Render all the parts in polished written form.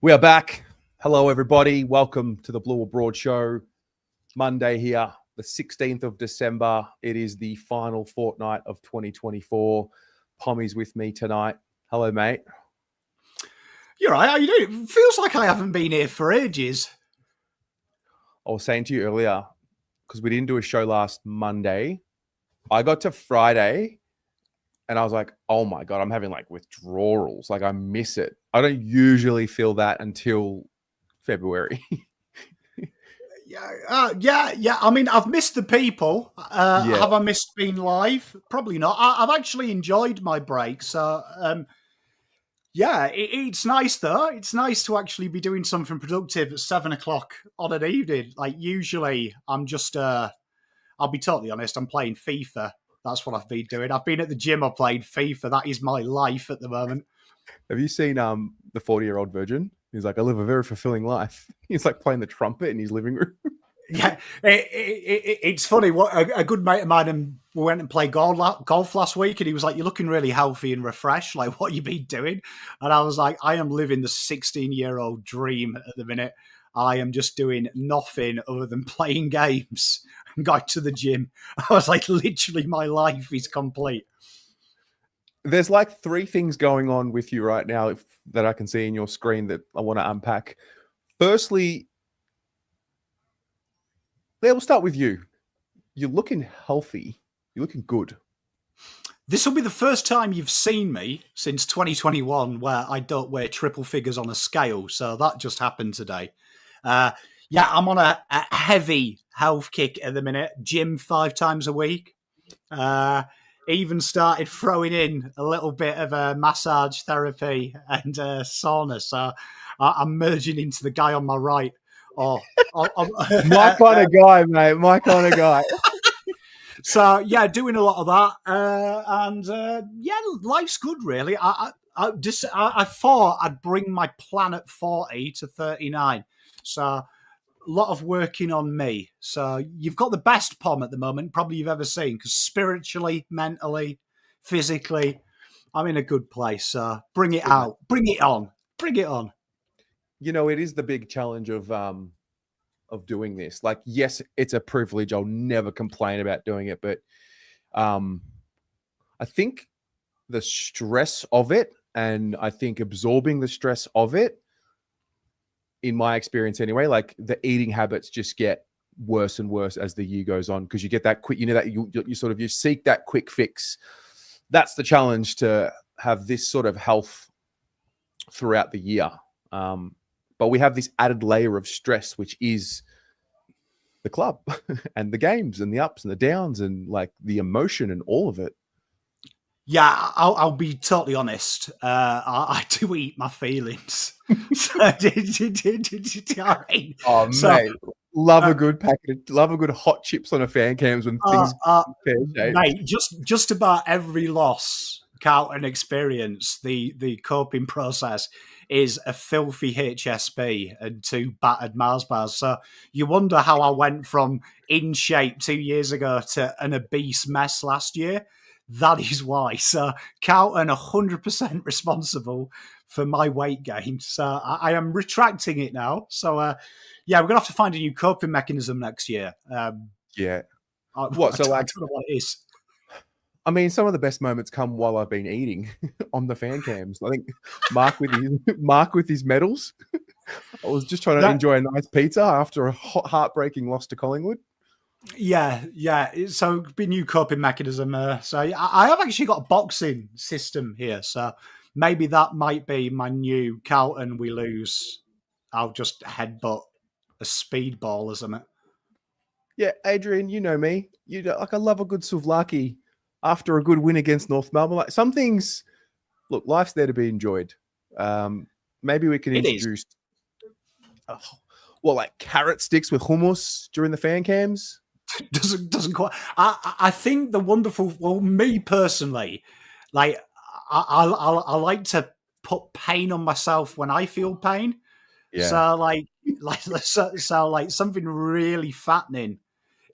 We are back. Hello, everybody. Welcome to the Blue Abroad Show. Monday here, the 16th of December. It is the final fortnight of 2024. Pommy's with me tonight. Hello, mate. You're right. How you doing? It feels like I haven't been here for ages. I was saying to you earlier, because we didn't do a show last Monday, I got to Friday and I was like, oh my God, I'm having like withdrawals. Like I miss it. I don't usually feel that until February. Yeah. I mean, I've missed the people. Yeah. Have I missed being live? Probably not. I've actually enjoyed my break. So, it's nice though. It's nice to actually be doing something productive at 7:00 on an evening. Like usually, I'm just. I'll be totally honest. I'm playing FIFA. That's what I've been doing. I've been at the gym. I played FIFA. That is my life at the moment. Have you seen the 40-year-old virgin? He's like, I live a very fulfilling life. He's like playing the trumpet in his living room. Yeah, it's funny. What a good mate of mine, and we went and played golf last week, and he was like, "You're looking really healthy and refreshed. Like, what you been doing?" And I was like, "I am living the 16-year-old dream at the minute. I am just doing nothing other than playing games and going to the gym." I was like, literally, my life is complete. There's like three things going on with you right now that I can see in your screen that I want to unpack. Firstly, we'll start with you. You're looking healthy. You're looking good. This will be the first time you've seen me since 2021 where I don't weigh triple figures on a scale. So that just happened today. I'm on a heavy health kick at the minute. Gym 5 times a week. Even started throwing in a little bit of a massage therapy and sauna. So I'm merging into the guy on my right. My kind of guy, mate. My kind of guy. So yeah, doing a lot of that, life's good really. I thought I'd bring my plan at 40 to 39, so a lot of working on me. So you've got the best Pom at the moment, probably you've ever seen, because spiritually, mentally, physically, I'm in a good place. So bring it out, bring it on. You know, it is the big challenge of doing this. Like, yes, it's a privilege. I'll never complain about doing it, but I think the stress of it, and I think absorbing the stress of it, in my experience anyway, like the eating habits just get worse and worse as the year goes on, because you get that quick, that you seek that quick fix. That's the challenge, to have this sort of health throughout the year. But we have this added layer of stress, which is the club and the games and the ups and the downs and like the emotion and all of it. Yeah, I'll be totally honest. I do eat my feelings. Mate, love a good packet. Love a good hot chips on a fan cams when things fair shape. Mate, just about every loss Carlton experience, the coping process is a filthy HSP and 2 battered Mars bars. So you wonder how I went from in shape 2 years ago to an obese mess last year. That is why. So Carlton 100% responsible for my weight gain. So I am retracting it now. So we're going to have to find a new coping mechanism next year. Yeah. I don't know what it is. I mean, some of the best moments come while I've been eating on the fan cams. I think Mark with his medals. I was just trying to enjoy a nice pizza after a heartbreaking loss to Collingwood. Yeah. So be new coping mechanism. So I have actually got a boxing system here. So maybe that might be my new Carlton. We lose, I'll just headbutt a speedball or something. Yeah, Adrian, you know me. I love a good souvlaki after a good win against North Melbourne. Like, some things, look, life's there to be enjoyed. Maybe we can introduce like carrot sticks with hummus during the fan cams. Doesn't quite. I think the wonderful. Well, me personally, like I like to put pain on myself when I feel pain. Yeah. So like something really fattening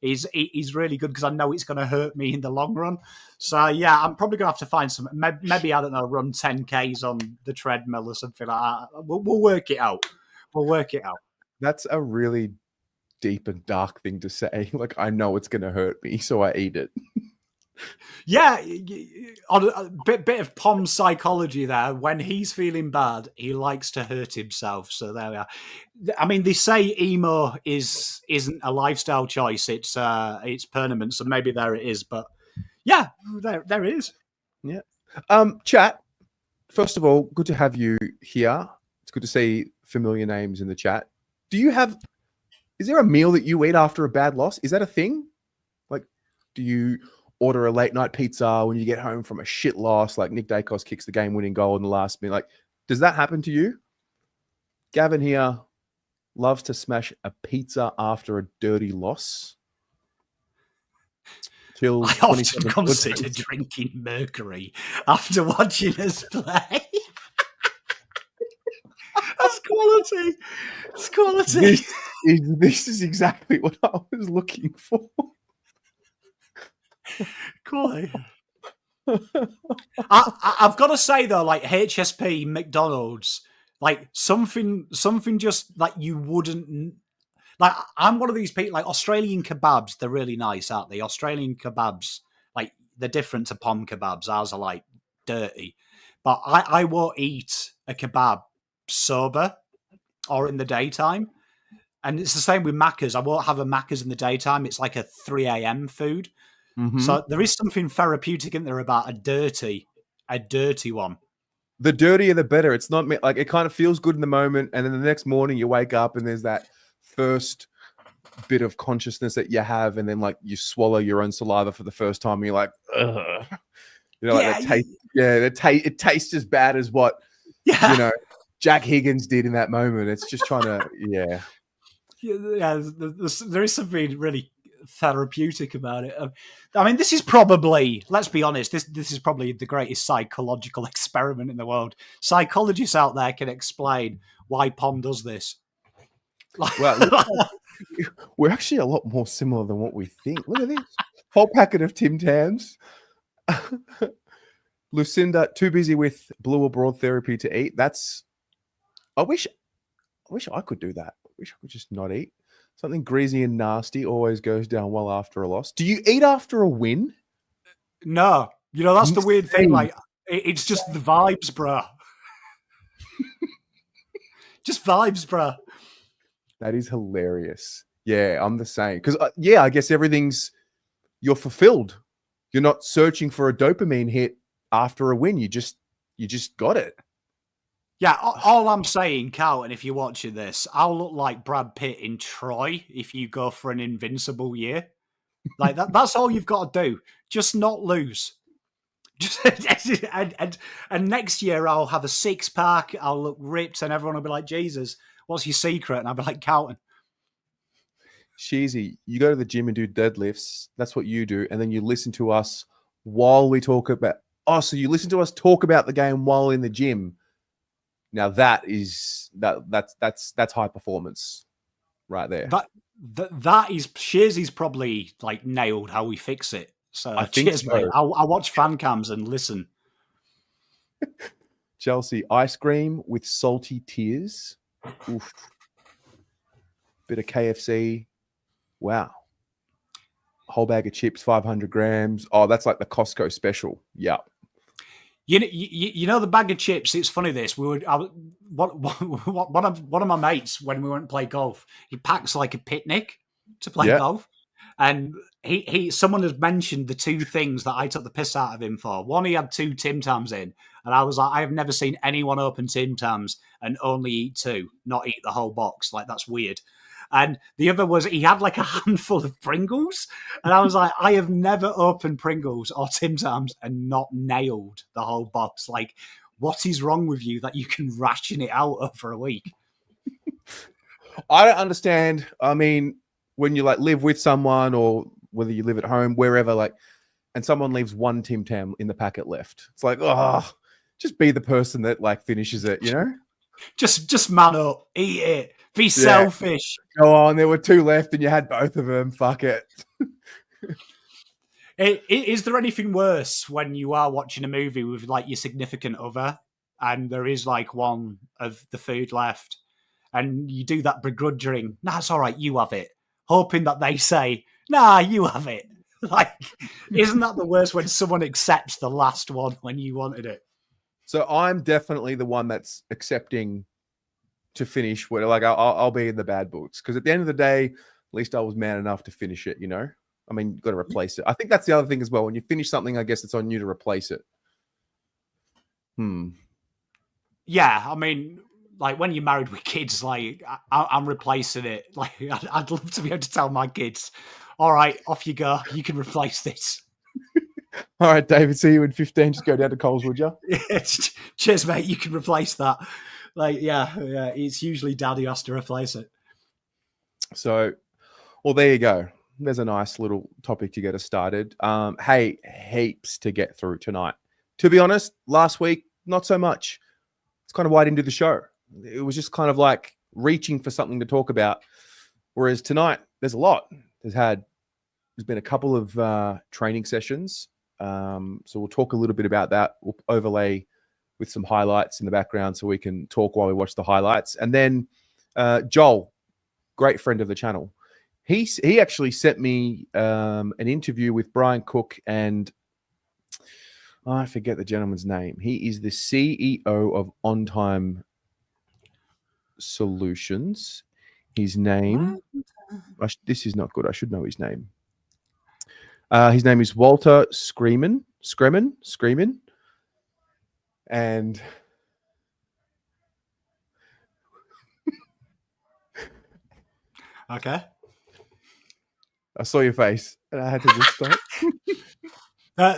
he's really good because I know it's going to hurt me in the long run. So yeah, I'm probably going to have to find some. Maybe I don't know, run 10Ks on the treadmill or something like that. We'll work it out. We'll work it out. That's a really deep and dark thing to say. Like, I know it's going to hurt me, so I eat it. Yeah, on a bit of Pom's psychology there. When he's feeling bad, he likes to hurt himself. So there we are. I mean, they say emo isn't a lifestyle choice; it's permanent. So maybe there it is. But yeah, there it is. Yeah. Chat. First of all, good to have you here. It's good to see familiar names in the chat. Is there a meal that you eat after a bad loss? Is that a thing? Like, do you order a late night pizza when you get home from a shit loss? Like Nick Dacos kicks the game winning goal in the last minute. Like, does that happen to you? Gavin here loves to smash a pizza after a dirty loss. I often consider drinking Mercury after watching us play. That's quality. It's quality. This is exactly what I was looking for. Quality. I've got to say though, like HSP, McDonald's, like something just like you wouldn't. Like, I'm one of these people, like Australian kebabs, they're really nice, aren't they? Australian kebabs, like, they're different to Pom kebabs. Ours are, like, dirty. But I won't eat a kebab sober or in the daytime. And it's the same with Macca's. I won't have a Macca's in the daytime. It's like a 3 a.m. food. Mm-hmm. So there is something therapeutic in there about a dirty one. The dirtier, the better. It's not like it kind of feels good in the moment. And then the next morning you wake up and there's that first bit of consciousness that you have, and then like you swallow your own saliva for the first time, and you're like, ugh. You know, like it tastes as bad as what you know Jack Higgins did in that moment. It's just trying to there is something really therapeutic about it. I mean, this is probably, let's be honest, this is probably the greatest psychological experiment in the world. Psychologists out there can explain why Pom does this. Well, we're actually a lot more similar than what we think. Look at this whole packet of Tim Tams. Lucinda, too busy with blue abroad therapy to eat. I wish I could do that. I wish I could just not eat. Something greasy and nasty always goes down well after a loss. Do you eat after a win? No. You know, that's the weird thing. Like, it's just the vibes, bro. Just vibes, bro. That is hilarious. Yeah, I'm the same. Because, I guess you're fulfilled. You're not searching for a dopamine hit after a win. You just got it. Yeah, all I'm saying, Carlton, if you're watching this, I'll look like Brad Pitt in Troy if you go for an invincible year. Like, that's all you've got to do. Just not lose. And next year I'll have a six-pack, I'll look ripped, and everyone will be like, Jesus, what's your secret? And I'll be like, Carlton. Sheezy, you go to the gym and do deadlifts. That's what you do. And then you listen to us while we talk about... Oh, so you listen to us talk about the game while in the gym. Now that's high performance right there. That is... Shearsy's probably like nailed how we fix it. So I think cheers, mate. I'll watch fan cams and listen. Chelsea, ice cream with salty tears. Oof. Bit of KFC. Wow. Whole bag of chips, 500 grams. Oh, that's like the Costco special. Yeah. You know the bag of chips. It's funny. One of my mates, when we went to play golf, he packs like a picnic to play golf, and someone has mentioned the two things that I took the piss out of him for. One, he had 2 Tim Tams in, and I was like, I have never seen anyone open Tim Tams and only eat 2, not eat the whole box. Like, that's weird. And the other was he had like a handful of Pringles. And I was like, I have never opened Pringles or Tim Tams and not nailed the whole box. Like, what is wrong with you that you can ration it out over a week? I don't understand. I mean, when you like live with someone or whether you live at home, wherever, like, and someone leaves 1 Tim Tam in the packet left. It's like, just be the person that like finishes it, you know? Just man up, eat it. Be selfish. Go on. There were 2 left, and you had both of them. Fuck it. Is there anything worse when you are watching a movie with like your significant other, and there is like one of the food left, and you do that begrudging? Nah, it's all right. You have it, hoping that they say, "Nah, you have it." Like, isn't that the worst when someone accepts the last one when you wanted it? So I'm definitely the one that's accepting to finish. Where like I'll be in the bad books, because at the end of the day, at least I was man enough to finish it. I mean, you've got to replace it. I think that's the other thing as well. When you finish something, I guess it's on you to replace it. Yeah, I mean, like when you're married with kids, like I'm replacing it. Like I'd love to be able to tell my kids, "All right, off you go. You can replace this." All right, David. See you in 15. Just go down to Coles, would you? Cheers, mate. You can replace that. Like, yeah. It's usually Dad who has to replace it. So, well, there you go. There's a nice little topic to get us started. Hey, heaps to get through tonight. To be honest, last week, not so much. It's kind of why I didn't do the show. It was just kind of like reaching for something to talk about. Whereas tonight, there's a lot. There's been a couple of training sessions. So we'll talk a little bit about that. We'll overlay with some highlights in the background so we can talk while we watch the highlights. And then Joel, great friend of the channel, he actually sent me an interview with Brian Cook and I forget the gentleman's name. He is the CEO of On Time Solutions. His name, this is not good. I should know his name. His name is Walter Screamin. And Okay. I saw your face and I had to just stop.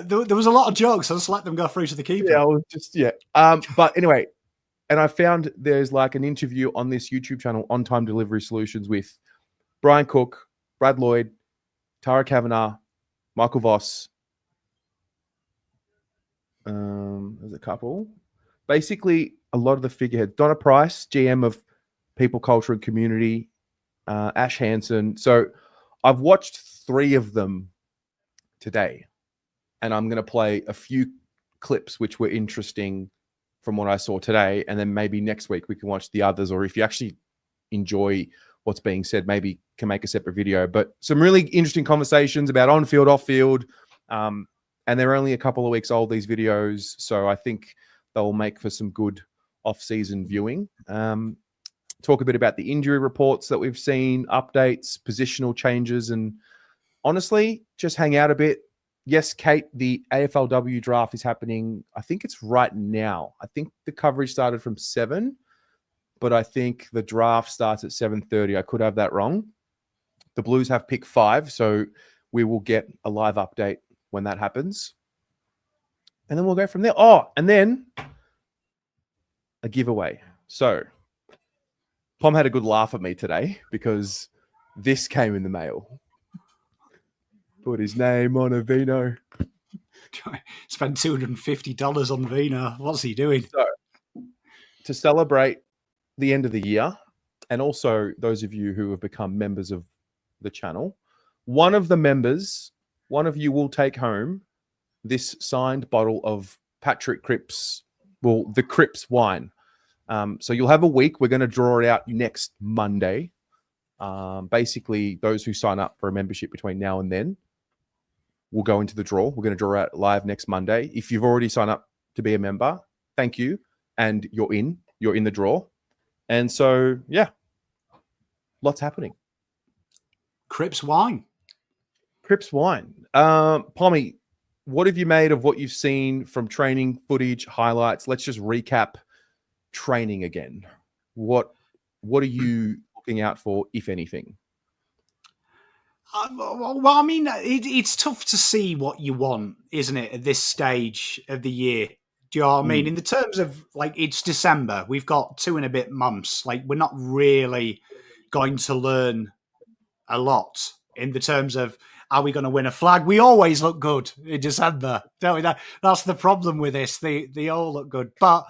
There was a lot of jokes. I just let them go through to the keeper. Yeah, I was but anyway, and I found there's like an interview on this YouTube channel, On Time Delivery Solutions, with Brian Cook, Brad Lloyd, Tara Kavanagh, Michael Voss. There's a couple. Basically, a lot of the figureheads. Donna Price, GM of People, Culture and Community, Ash Hansen. So I've watched 3 of them today, and I'm going to play a few clips which were interesting from what I saw today, and then maybe next week we can watch the others, or if you actually enjoy what's being said, maybe can make a separate video. But some really interesting conversations about on-field, off-field, and they're only a couple of weeks old, these videos, so I think they'll make for some good off-season viewing. Talk a bit about the injury reports that we've seen, updates, positional changes, and honestly, just hang out a bit. Yes, Kate, the AFLW draft is happening. I think it's right now. I think the coverage started from 7, but I think the draft starts at 7:30. I could have that wrong. The Blues have pick 5, so we will get a live update when that happens. And then we'll go from there. Oh, and then a giveaway. So Pom had a good laugh at me today because this came in the mail. Put his name on a vino. Spent $250 on vino. What's he doing? So, to celebrate the end of the year, and also those of you who have become members of the channel, one of you will take home this signed bottle of Patrick Cripps, the Cripps wine. So you'll have a week. We're going to draw it out next Monday. Basically, those who sign up for a membership between now and then will go into the draw. We're going to draw out live next Monday. If you've already signed up to be a member, thank you. And you're in the draw. And so, yeah, lots happening. Cripps wine. Pommy, what have you made of what you've seen from training footage, highlights? Let's just recap training again. What are you looking out for, if anything? Well, I mean, it's tough to see what you want, isn't it, at this stage of the year? Do you know what I mean? In the terms of, like, it's December. We've got 2 and a bit months. Like, we're not really going to learn a lot in the terms of, are we going to win a flag? We always look good in December, don't we? That's the problem with this. They all look good. But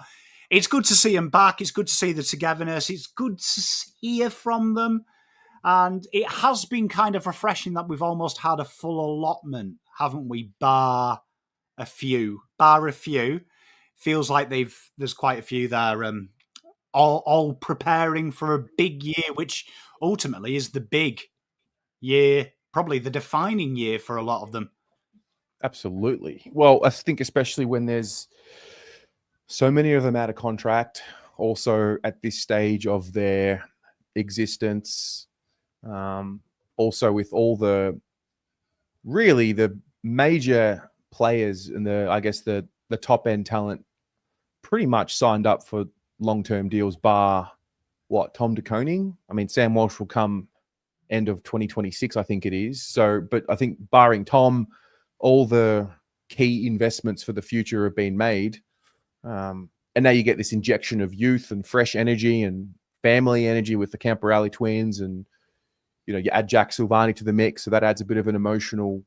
it's good to see them back. It's good to see the togetherness. It's good to hear from them. And it has been kind of refreshing that we've almost had a full allotment, haven't we? Bar a few. Feels like there's quite a few there, all preparing for a big year, which ultimately is the big year, probably the defining year for a lot of them. Absolutely. Well, I think especially when there's so many of them out of contract, also at this stage of their existence, also with all the major players and the top end talent pretty much signed up for long-term deals, bar Tom de Koning. I mean, Sam Walsh will come end of 2026, I think it is. So, but I think barring Tom, all the key investments for the future have been made. And now you get this injection of youth and fresh energy and family energy with the Camporelli twins. And, you add Jack Silvani to the mix. So that adds a bit of an emotional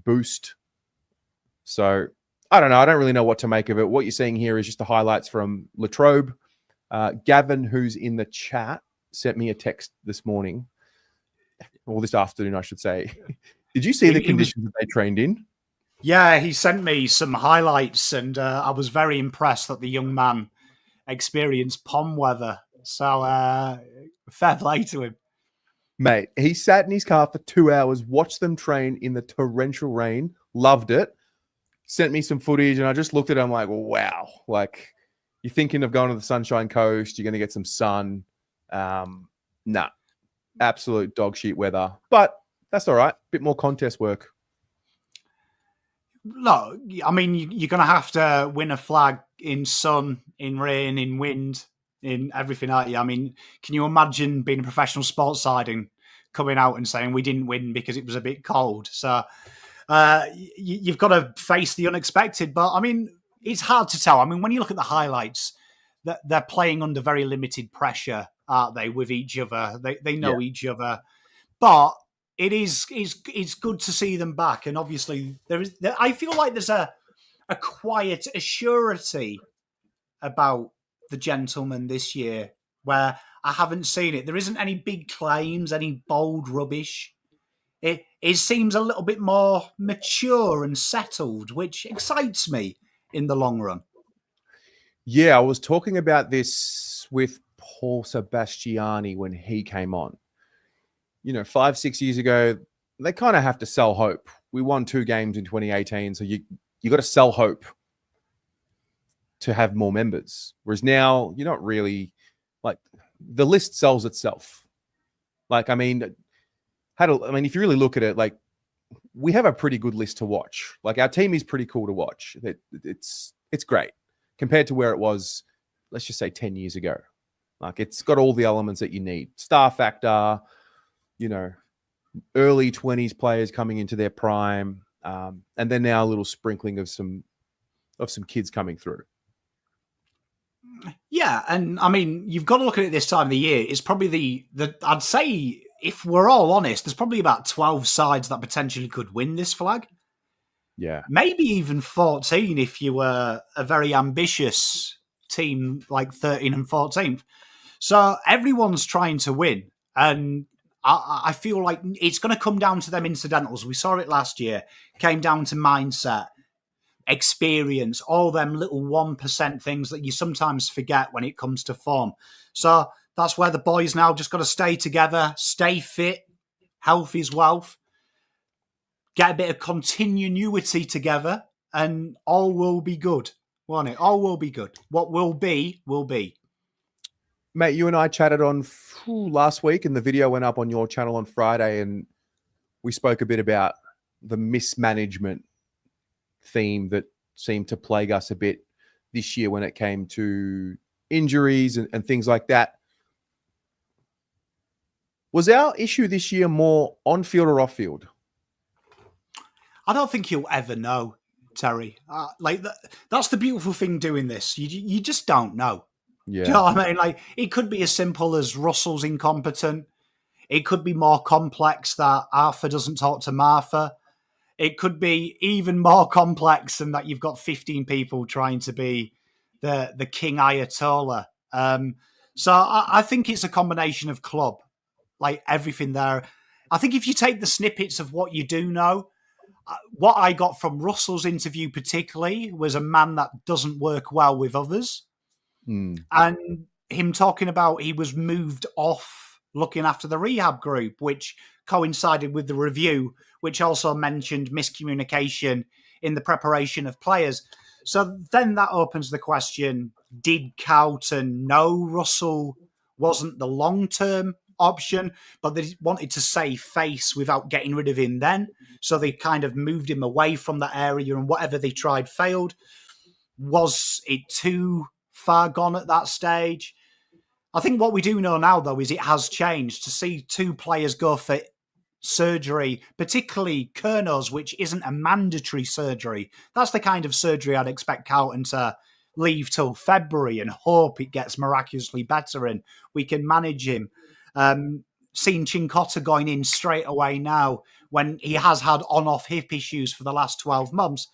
boost. So I don't know. I don't really know what to make of it. What you're seeing here is just the highlights from Latrobe. Gavin, who's in the chat, sent me a text this morning, or this afternoon, I should say. Did you see the conditions that they trained in? Yeah, he sent me some highlights, and I was very impressed that the young man experienced pom weather. So fair play to him. Mate, he sat in his car for 2 hours, watched them train in the torrential rain, loved it, sent me some footage, and I just looked at him like, wow. Like, you're thinking of going to the Sunshine Coast, you're going to get some sun. Nah, absolute dog shit weather. But that's all right. Bit more contest work. No, I mean, you're going to have to win a flag in sun, in rain, in wind, in everything, aren't you? I mean, can you imagine being a professional sports side and coming out and saying we didn't win because it was a bit cold? So you've got to face the unexpected. But, I mean, it's hard to tell. I mean, when you look at the highlights, they're playing under very limited pressure, aren't they, with each other? They know each other. But it's good to see them back. And obviously, I feel like there's a quiet assurity about the gentleman this year where I haven't seen it. There isn't any big claims, any bold rubbish. It seems a little bit more mature and settled, which excites me in the long run. Yeah, I was talking about this with Paul Sebastiani when he came on. 5-6 years ago, they kind of have to sell hope. We won 2 games in 2018, so you got to sell hope to have more members. Whereas now, you're not really, like, the list sells itself. Like, I mean, if you really look at it, like, we have a pretty good list to watch. Like, our team is pretty cool to watch. It's great compared to where it was, let's just say 10 years ago. Like, it's got all the elements that you need. Star factor, early 20s players coming into their prime, and then now a little sprinkling of some kids coming through. Yeah, and I mean, you've got to look at it this time of the year. It's probably the I'd say, if we're all honest, there's probably about 12 sides that potentially could win this flag. Yeah. Maybe even 14 if you were a very ambitious team like 13 and 14th. So everyone's trying to win. And I feel like it's going to come down to them incidentals. We saw it last year. Came down to mindset, experience, all them little 1% things that you sometimes forget when it comes to form. So that's where the boys now just got to stay together, stay fit, health is wealth, get a bit of continuity together, and all will be good, won't it? All will be good. What will be, will be. Mate, you and I chatted on last week, and the video went up on your channel on Friday, and we spoke a bit about the mismanagement theme that seemed to plague us a bit this year when it came to injuries and things like that. Was our issue this year more on-field or off-field? I don't think you'll ever know, Terry. That's the beautiful thing doing this. You just don't know. Yeah. Do you know what I mean? Like, it could be as simple as Russell's incompetent. It could be more complex that Arthur doesn't talk to Martha. It could be even more complex than that you've got 15 people trying to be the King Ayatollah. So I think it's a combination of club, like everything there. I think if you take the snippets of what you do know, what I got from Russell's interview particularly was a man that doesn't work well with others. And him talking about he was moved off looking after the rehab group, which coincided with the review, which also mentioned miscommunication in the preparation of players. So then that opens the question, did Carlton know Russell wasn't the long-term option, but they wanted to save face without getting rid of him then? So they kind of moved him away from that area, and whatever they tried failed. Was it too far gone at that stage? I think what we do know now, though, is it has changed. To see two players go for surgery, particularly Kernos, which isn't a mandatory surgery. That's the kind of surgery I'd expect Carlton to leave till February and hope it gets miraculously better and we can manage him. Seeing Cincotta going in straight away now when he has had on-off hip issues for the last 12 months,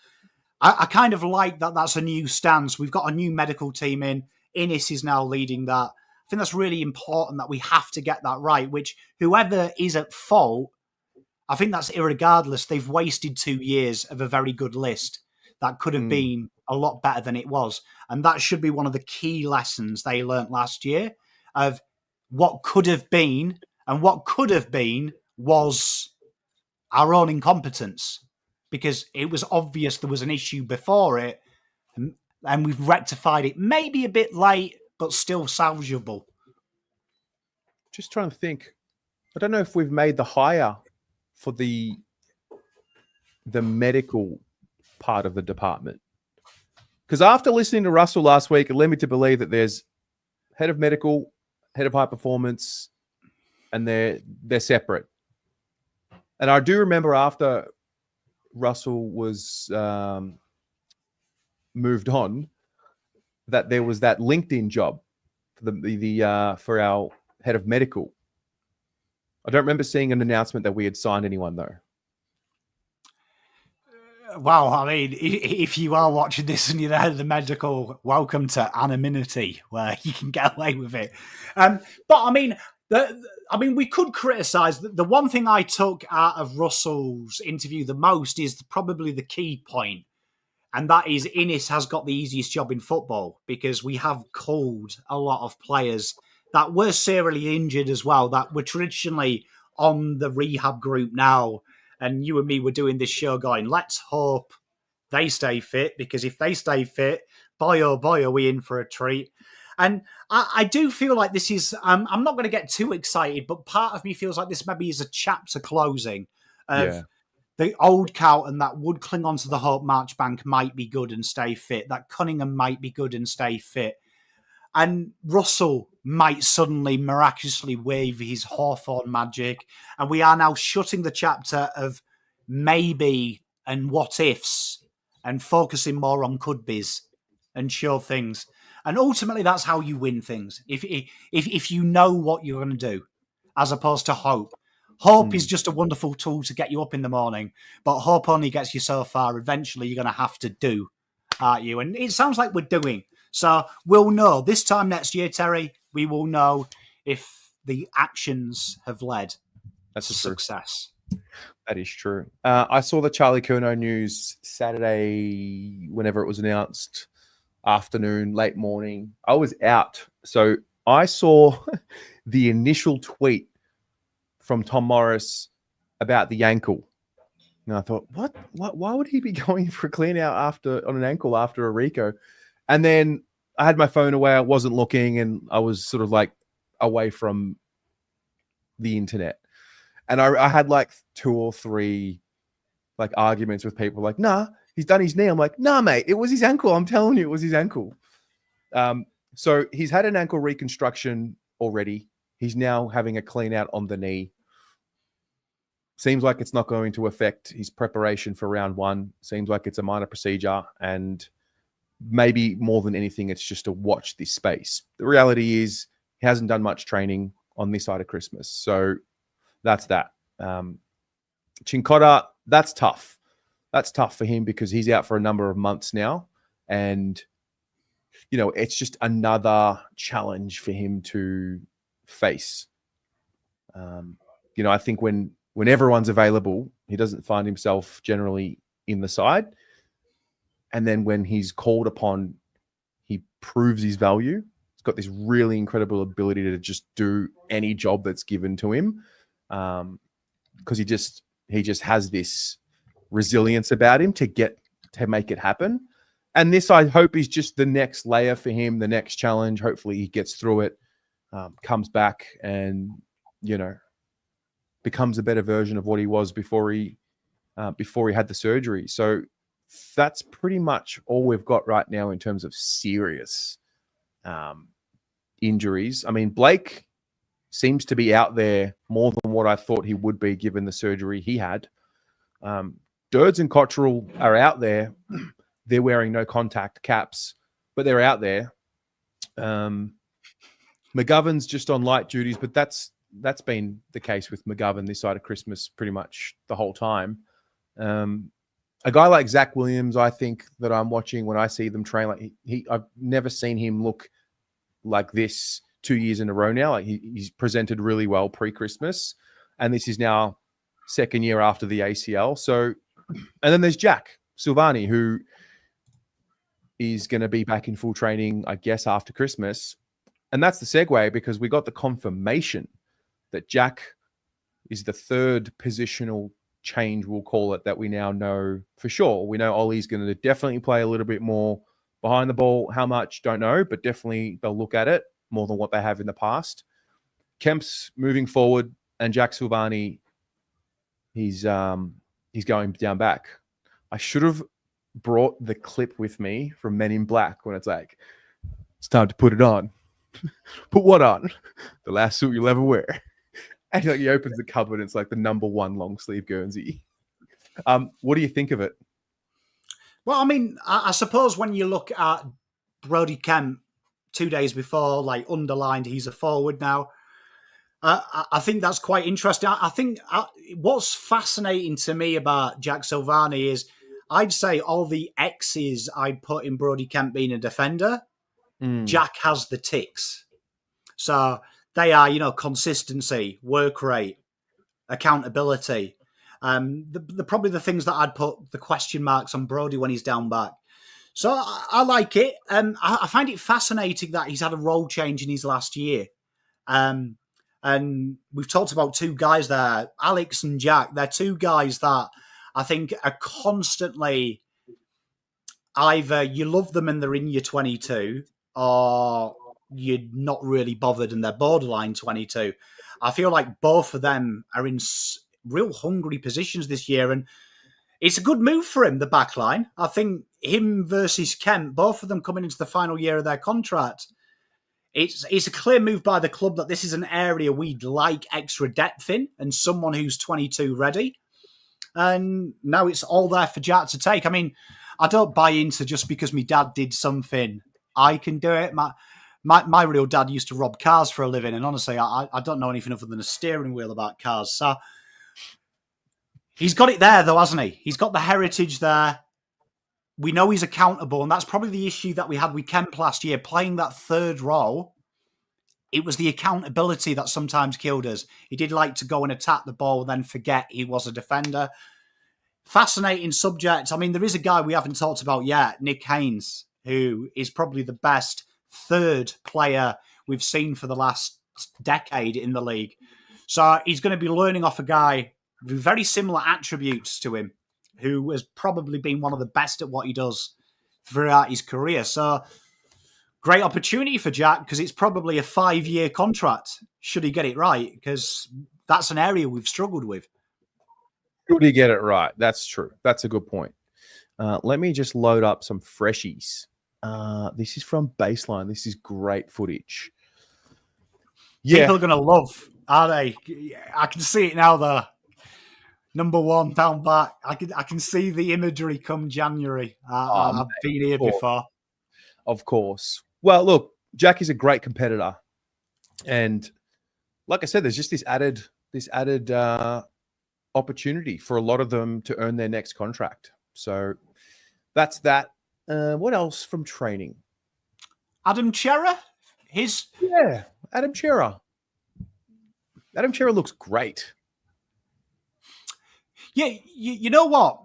I kind of like that that's a new stance. We've got a new medical team in. Innes is now leading that. I think that's really important that we have to get that right, which whoever is at fault, I think that's irregardless. They've wasted 2 years of a very good list that could have been a lot better than it was. And that should be one of the key lessons they learnt last year of what could have been, and what could have been was our own incompetence, because it was obvious there was an issue before it, and we've rectified it maybe a bit late, but still salvageable. Just trying to think. I don't know if we've made the hire for the medical part of the department. Because after listening to Russell last week, it led me to believe that there's head of medical, head of high performance, and they're separate. And I do remember after Russell was moved on, that there was that LinkedIn job for for our head of medical. I don't remember seeing an announcement that we had signed anyone though. Well, I mean, if you are watching this and you're the head of the medical, welcome to anonymity, where you can get away with it. But I mean, we could criticise. The one thing I took out of Russell's interview the most is probably the key point, and that is Innes has got the easiest job in football, because we have called a lot of players that were serially injured as well, that were traditionally on the rehab group now. And you and me were doing this show going, let's hope they stay fit, because if they stay fit, boy, oh boy, are we in for a treat. And I do feel like this is, I'm not going to get too excited, but part of me feels like this maybe is a chapter closing of the old Carlton that would cling on to the hope Marchbank might be good and stay fit, that Cunningham might be good and stay fit. And Russell might suddenly miraculously wave his Hawthorne magic. And we are now shutting the chapter of maybe and what ifs and focusing more on could be's and sure things. And ultimately, that's how you win things. If you know what you're going to do, as opposed to hope. Hope is just a wonderful tool to get you up in the morning, but hope only gets you so far. Eventually, you're going to have to do, aren't you? And it sounds like we're doing. So we'll know this time next year, Terry, we will know if the actions have led to success. That is true. I saw the Charlie Curnow news Saturday, whenever it was announced, afternoon, late morning. I was out. So I saw the initial tweet from Tom Morris about the ankle. And I thought, what? Why would he be going for a clean out on an ankle after a Rico? And then I had my phone away. I wasn't looking, and I was sort of like away from the internet. And I had like 2 or 3 like arguments with people like, nah, he's done his knee. I'm like, nah, mate, it was his ankle. I'm telling you, it was his ankle. So he's had an ankle reconstruction already. He's now having a clean out on the knee. Seems like it's not going to affect his preparation for round 1. Seems like it's a minor procedure, and maybe more than anything, it's just to watch this space. The reality is he hasn't done much training on this side of Christmas. So that's that. Cincotta, that's tough. That's tough for him because he's out for a number of months now. And it's just another challenge for him to face. I think when everyone's available, he doesn't find himself generally in the side. And then when he's called upon, he proves his value. He's got this really incredible ability to just do any job that's given to him, because he just has this resilience about him to make it happen. And this, I hope, is just the next layer for him, the next challenge. Hopefully he gets through it, comes back, and becomes a better version of what he was before he had the surgery. So that's pretty much all we've got right now in terms of serious injuries. I mean, Blake seems to be out there more than what I thought he would be, given the surgery he had. Durds and Cottrell are out there. They're wearing no contact caps, but they're out there. McGovern's just on light duties, but that's been the case with McGovern this side of Christmas pretty much the whole time. A guy like Zach Williams, I think, that I'm watching when I see them train, like I've never seen him look like this 2 years in a row now. Like he's presented really well pre-Christmas, and this is now second year after the ACL. So, and then there's Jack Silvani, who is going to be back in full training, I guess, after Christmas. And that's the segue, because we got the confirmation that Jack is the third positional change, we'll call it, that we now know for sure. We know Ollie's going to definitely play a little bit more behind the ball. How much, don't know, but definitely they'll look at it more than what they have in the past. Kemp's moving forward, and Jack Silvani, he's going down back. I should have brought the clip with me from Men in Black when it's like, it's time to put it on. Put what on? The last suit you'll ever wear. And he opens the cupboard, and it's like the number one long sleeve Guernsey. What do you think of it? Well, I mean, I suppose when you look at Brodie Kemp 2 days before, like underlined, he's a forward now. I think that's quite interesting. I think what's fascinating to me about Jack Silvani is, I'd say all the X's I'd put in Brodie Kemp being a defender, Jack has the ticks. So they are, consistency, work rate, accountability. Probably the things that I'd put the question marks on Brodie when he's down back. So I like it. I find it fascinating that he's had a role change in his last year. And we've talked about two guys there, Alex and Jack. They're two guys that I think are constantly, either you love them and they're in your 22, or you're not really bothered and they're borderline 22. I feel like both of them are in real hungry positions this year, and it's a good move for him, the back line. I think him versus Kemp, both of them coming into the final year of their contract, it's a clear move by the club that this is an area we'd like extra depth in, and someone who's 22 ready. And now it's all there for Jack to take. I mean, I don't buy into just because my dad did something, I can do it. My real dad used to rob cars for a living, and honestly, I don't know anything other than a steering wheel about cars. So he's got it there, though, hasn't he? He's got the heritage there. We know he's accountable, and that's probably the issue that we had with Kemp last year, playing that third role. It was the accountability that sometimes killed us. He did like to go and attack the ball, then forget he was a defender. Fascinating subject. I mean, there is a guy we haven't talked about yet, Nick Haynes, who is probably the best third player we've seen for the last decade in the league. So he's going to be learning off a guy with very similar attributes to him, who has probably been one of the best at what he does throughout his career. So great opportunity for Jack, because it's probably a 5-year contract, should he get it right, because that's an area we've struggled with. Should he get it right? That's true. That's a good point. Let me just load up some freshies. This is from Baseline. This is great footage. Yeah. People are going to love, are they? I can see it now, though. Number one down back. I can see the imagery come January. I've been here before. Of course. Well, look, Jack is a great competitor, and like I said, there's just this added opportunity for a lot of them to earn their next contract. So that's that. What else from training? Adam Cerra, Yeah, Adam Cerra. Adam Cerra looks great. Yeah, you know what?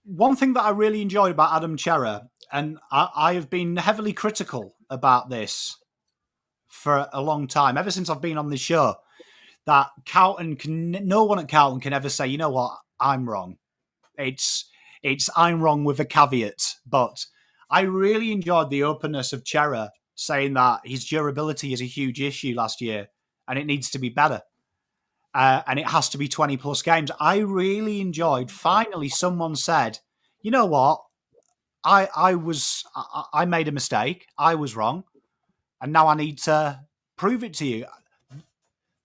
One thing that I really enjoyed about Adam Cerra, and I have been heavily critical about this for a long time, ever since I've been on this show, that no one at Carlton can ever say, you know what, I'm wrong. It's I'm wrong with a caveat, but I really enjoyed the openness of Cerra saying that his durability is a huge issue last year and it needs to be better. And it has to be 20 plus games. I really enjoyed. Finally, someone said, "You know what? I made a mistake. I was wrong, and now I need to prove it to you."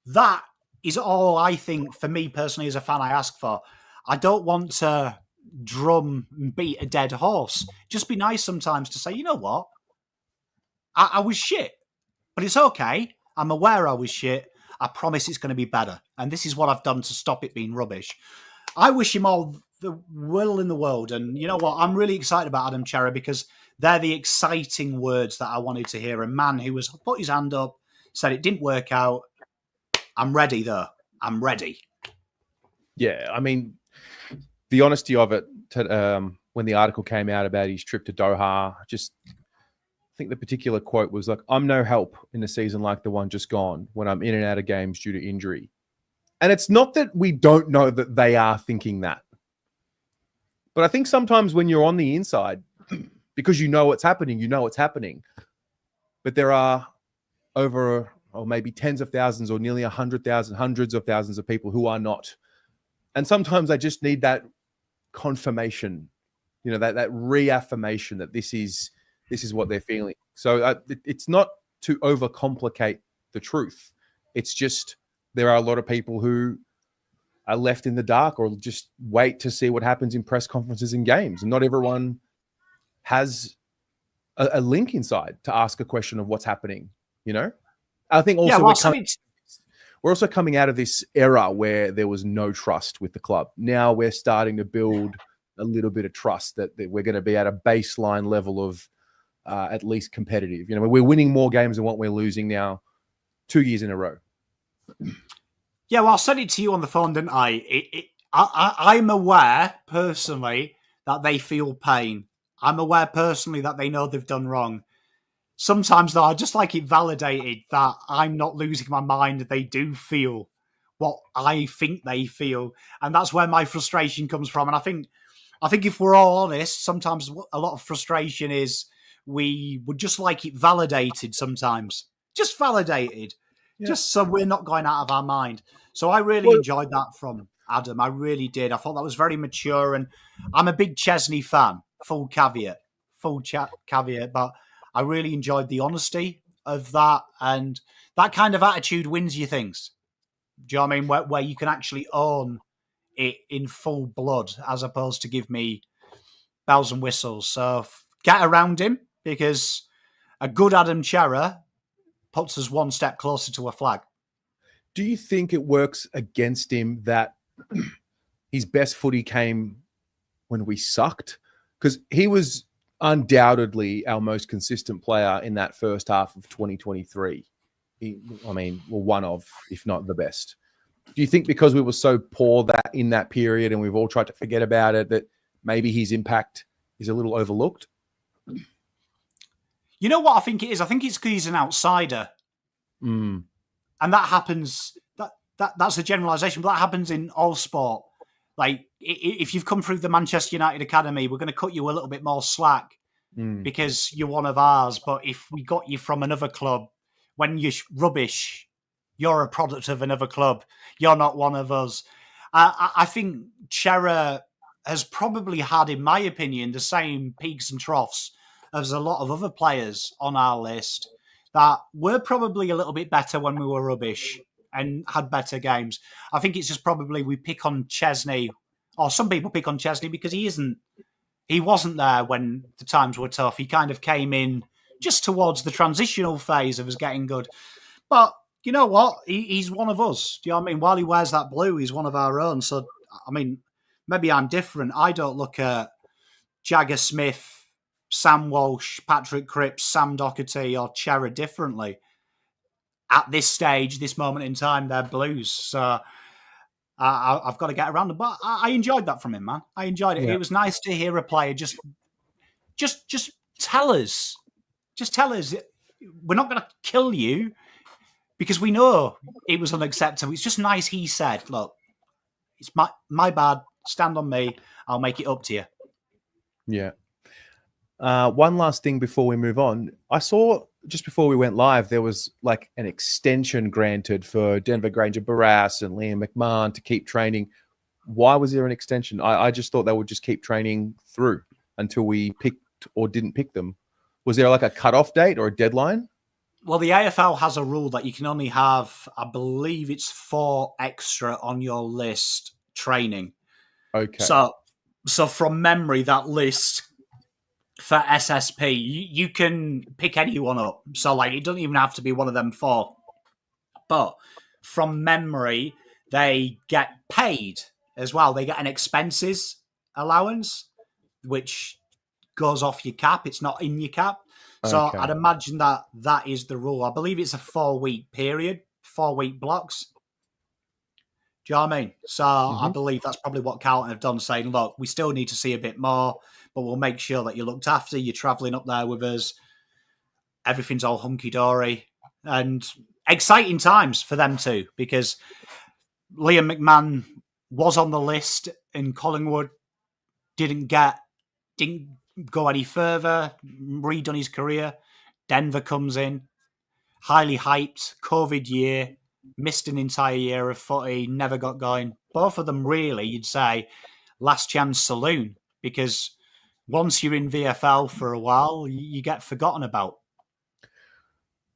That is all I think for me personally as a fan. I ask for. I don't want to drum and beat a dead horse. Just be nice sometimes to say, "You know what? I was shit, but it's okay. I'm aware I was shit. I promise it's going to be better. And this is what I've done to stop it being rubbish." I wish him all the will in the world. And you know what? I'm really excited about Adam Cerra because they're the exciting words that I wanted to hear. A man who has put his hand up, said it didn't work out. I'm ready, though. I'm ready. Yeah, I mean, the honesty of it, when the article came out about his trip to Doha, I think the particular quote was like, "I'm no help in a season like the one just gone when I'm in and out of games due to injury." And it's not that we don't know that they are thinking that. But I think sometimes when you're on the inside, because you know what's happening, you know what's happening. But there are over, or maybe tens of thousands or nearly 100,000, hundreds of thousands of people who are not. And sometimes I just need that confirmation, that reaffirmation that this is what they're feeling. So it's not to overcomplicate the truth. It's just there are a lot of people who are left in the dark or just wait to see what happens in press conferences and games. And not everyone has a link inside to ask a question of what's happening, I think also we're also coming out of this era where there was no trust with the club. Now we're starting to build a little bit of trust that we're going to be at a baseline level of at least competitive. We're winning more games than what we're losing now 2 years in a row. Yeah, well, I said it to you on the phone, didn't I? I'm aware personally that they feel pain. I'm aware personally that they know they've done wrong. Sometimes, though, I just like it validated that I'm not losing my mind. They do feel what I think they feel. And that's where my frustration comes from. And I think if we're all honest, sometimes a lot of frustration is we would just like it validated sometimes. Just validated. Yeah. Just so we're not going out of our mind. So I really enjoyed that from Adam. I really did. I thought that was very mature. And I'm a big Chesney fan. Full caveat. But I really enjoyed the honesty of that. And that kind of attitude wins you things. Do you know what I mean? Where you can actually own it in full blood as opposed to give me bells and whistles. So get around him because a good Adam Cerra puts us one step closer to a flag. Do you think it works against him that his best footy came when we sucked? Because he was undoubtedly our most consistent player in that first half of 2023. One of, if not the best. Do you think because we were so poor in that period and we've all tried to forget about it, that maybe his impact is a little overlooked? You know what I think it is? I think it's because he's an outsider. And that happens, that's a generalisation, but that happens in all sport. Like, if you've come through the Manchester United Academy, we're going to cut you a little bit more slack because you're one of ours. But if we got you from another club, when you're rubbish, you're a product of another club. You're not one of us. I think Cerra has probably had, in my opinion, the same peaks and troughs as a lot of other players on our list that were probably a little bit better when we were rubbish and had better games. I think it's just probably we pick on Chesney, or some people pick on Chesney because he wasn't there when the times were tough. He kind of came in just towards the transitional phase of us getting good. But you know what? He's one of us. Do you know what I mean? While he wears that blue, he's one of our own. So, I mean, maybe I'm different. I don't look at Jagger Smith Sam Walsh, Patrick Cripps, Sam Doherty, or Cerra differently. At this stage, this moment in time, they're Blues. So I've got to get around them. But I enjoyed that from him, man. I enjoyed it. Yeah. It was nice to hear a player just tell us. Just tell us we're not going to kill you because we know it was unacceptable. It's just nice he said, look, it's my bad. Stand on me. I'll make it up to you. Yeah. One last thing before we move on. I saw just before we went live, there was like an extension granted for Denver Granger Barras and Liam McMahon to keep training. Why was there an extension? I just thought they would just keep training through until we picked or didn't pick them. Was there like a cutoff date or a deadline? Well, the AFL has a rule that you can only have, I believe it's 4 extra on your list training. Okay. So from memory, that list for SSP, you can pick anyone up. So like it doesn't even have to be one of them 4. But from memory, they get paid as well. They get an expenses allowance, which goes off your cap. It's not in your cap. So Okay. I'd imagine that is the rule. I believe it's a 4-week period, 4-week blocks. Do you know what I mean? So I believe that's probably what Carlton have done, saying, look, we still need to see a bit more, but we'll make sure that you're looked after. You're travelling up there with us. Everything's all hunky-dory. And exciting times for them too, because Liam McMahon was on the list and Collingwood didn't go any further, redone his career. Denver comes in, highly hyped, COVID year, missed an entire year of footy, never got going. Both of them really, you'd say, last chance saloon, because once you're in VFL for a while, you get forgotten about.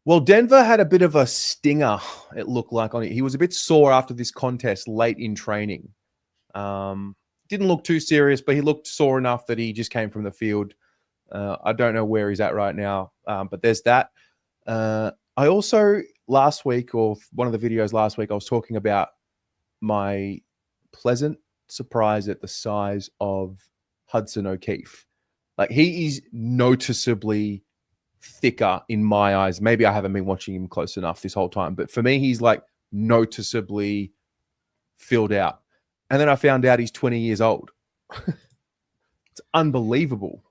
Well, Denver had a bit of a stinger, it looked like, on it. He was a bit sore after this contest late in training. Didn't look too serious, but he looked sore enough that he just came from the field. I don't know where he's at right now, but there's that. I also, last week, or one of the videos last week, I was talking about my pleasant surprise at the size of Hudson O'Keefe. Like, he is noticeably thicker in my eyes. Maybe I haven't been watching him close enough this whole time, but for me, he's like noticeably filled out. And then I found out he's 20 years old. It's unbelievable.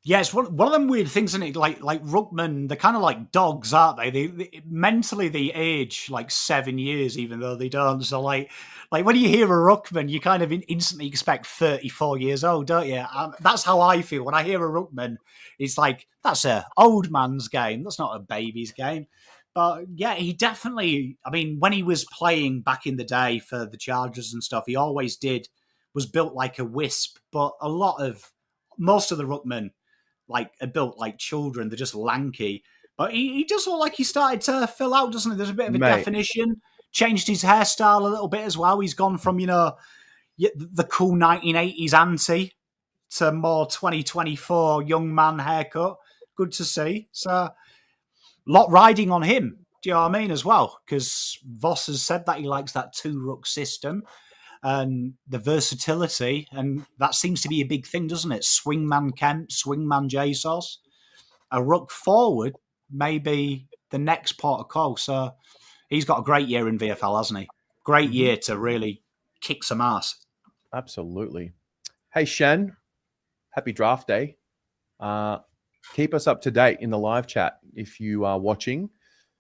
Yeah, it's one of them weird things, isn't it? Like ruckman, they're kind of like dogs, aren't they? They mentally they age like 7 years, even though they don't. So like when you hear a ruckman, you kind of instantly expect 34 years old, don't you? That's how I feel when I hear a ruckman. It's like that's a old man's game. That's not a baby's game. But yeah, he definitely. I mean, when he was playing back in the day for the Chargers and stuff, he always was built like a wisp. But most of the ruckmen like are built like children. They're just lanky. But he does look like he started to fill out, doesn't he? There's a bit of a definition. Changed his hairstyle a little bit as well. He's gone from, the cool 1980s anti to more 2024 young man haircut. Good to see. So, lot riding on him. Do you know what I mean as well? Because Voss has said that he likes that 2-ruck system and the versatility, and that seems to be a big thing, doesn't it? Swingman Kemp, swingman Jesus, a ruck forward, maybe the next port of call. So he's got a great year in VFL, hasn't he? Great year to really kick some ass. Absolutely. Hey, Shen, happy draft day. Keep us up to date in the live chat if you are watching,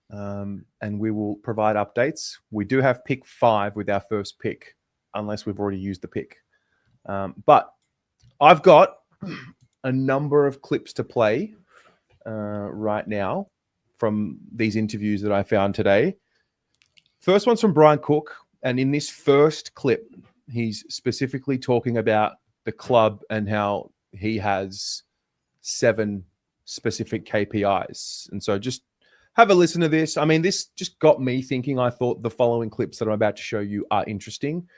and we will provide updates. We do have pick 5 with our first pick, unless we've already used the pick. But I've got a number of clips to play right now from these interviews that I found today. First one's from Brian Cook. And in this first clip, he's specifically talking about the club and how he has 7 specific KPIs. And so just have a listen to this. I mean, this just got me thinking. I thought the following clips that I'm about to show you are interesting.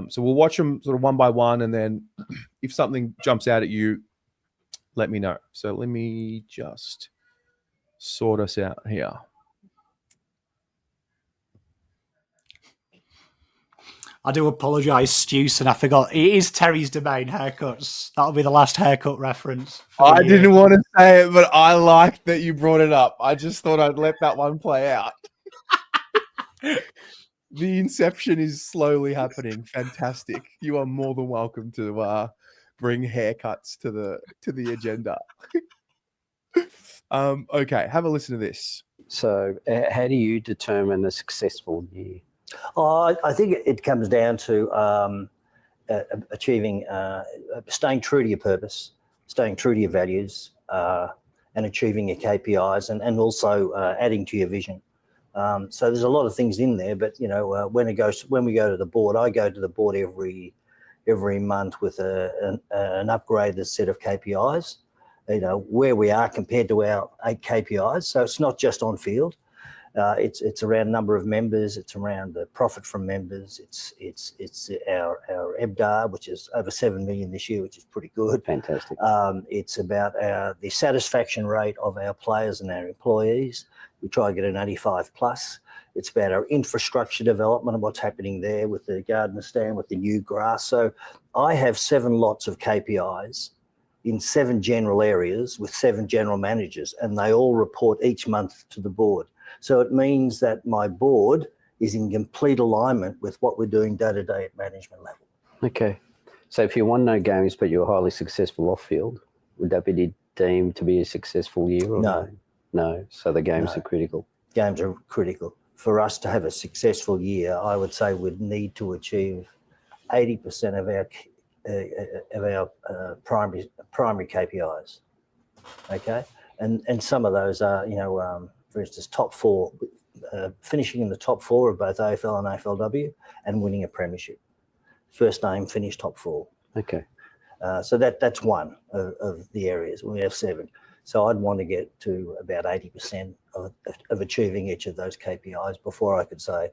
So we'll watch them sort of one by one, and then if something jumps out at you, let me know. So let me just sort us out here. I do apologise, Stuce, and I forgot. It is Terry's Domain haircuts. That'll be the last haircut reference. I didn't want to say it, but I liked that you brought it up. I just thought I'd let that one play out. The inception is slowly happening. Fantastic. You are more than welcome to bring haircuts to the agenda. Okay, have a listen to this. So how do you determine a successful year? I think it comes down to achieving, staying true to your purpose, staying true to your values, and achieving your KPIs, and also adding to your vision. So there's a lot of things in there, but when we go to the board, I go to the board every month with an upgraded set of KPIs. Where we are compared to our 8 KPIs. So it's not just on field. It's around number of members. It's around the profit from members. It's our EBITDA, which is over 7 million this year, which is pretty good. Fantastic. It's about the satisfaction rate of our players and our employees. We try to get an 85 plus. It's about our infrastructure development and what's happening there with the garden stand, with the new grass. So I have 7 lots of KPIs in 7 general areas with 7 general managers, and they all report each month to the board. So it means that my board is in complete alignment with what we're doing day to day at management level. Okay. So if you won no games but you're highly successful off field, would that be deemed to be a successful year? Or no? No. So the games are critical. Games are critical. For us to have a successful year, I would say we'd need to achieve 80% of our primary KPIs. Okay, and some of those are, for instance, top 4, finishing in the top 4 of both AFL and AFLW, and winning a premiership. First name, finish top 4. Okay. So that's one of the areas. We have 7. So I'd want to get to about 80% of achieving each of those KPIs before I could say,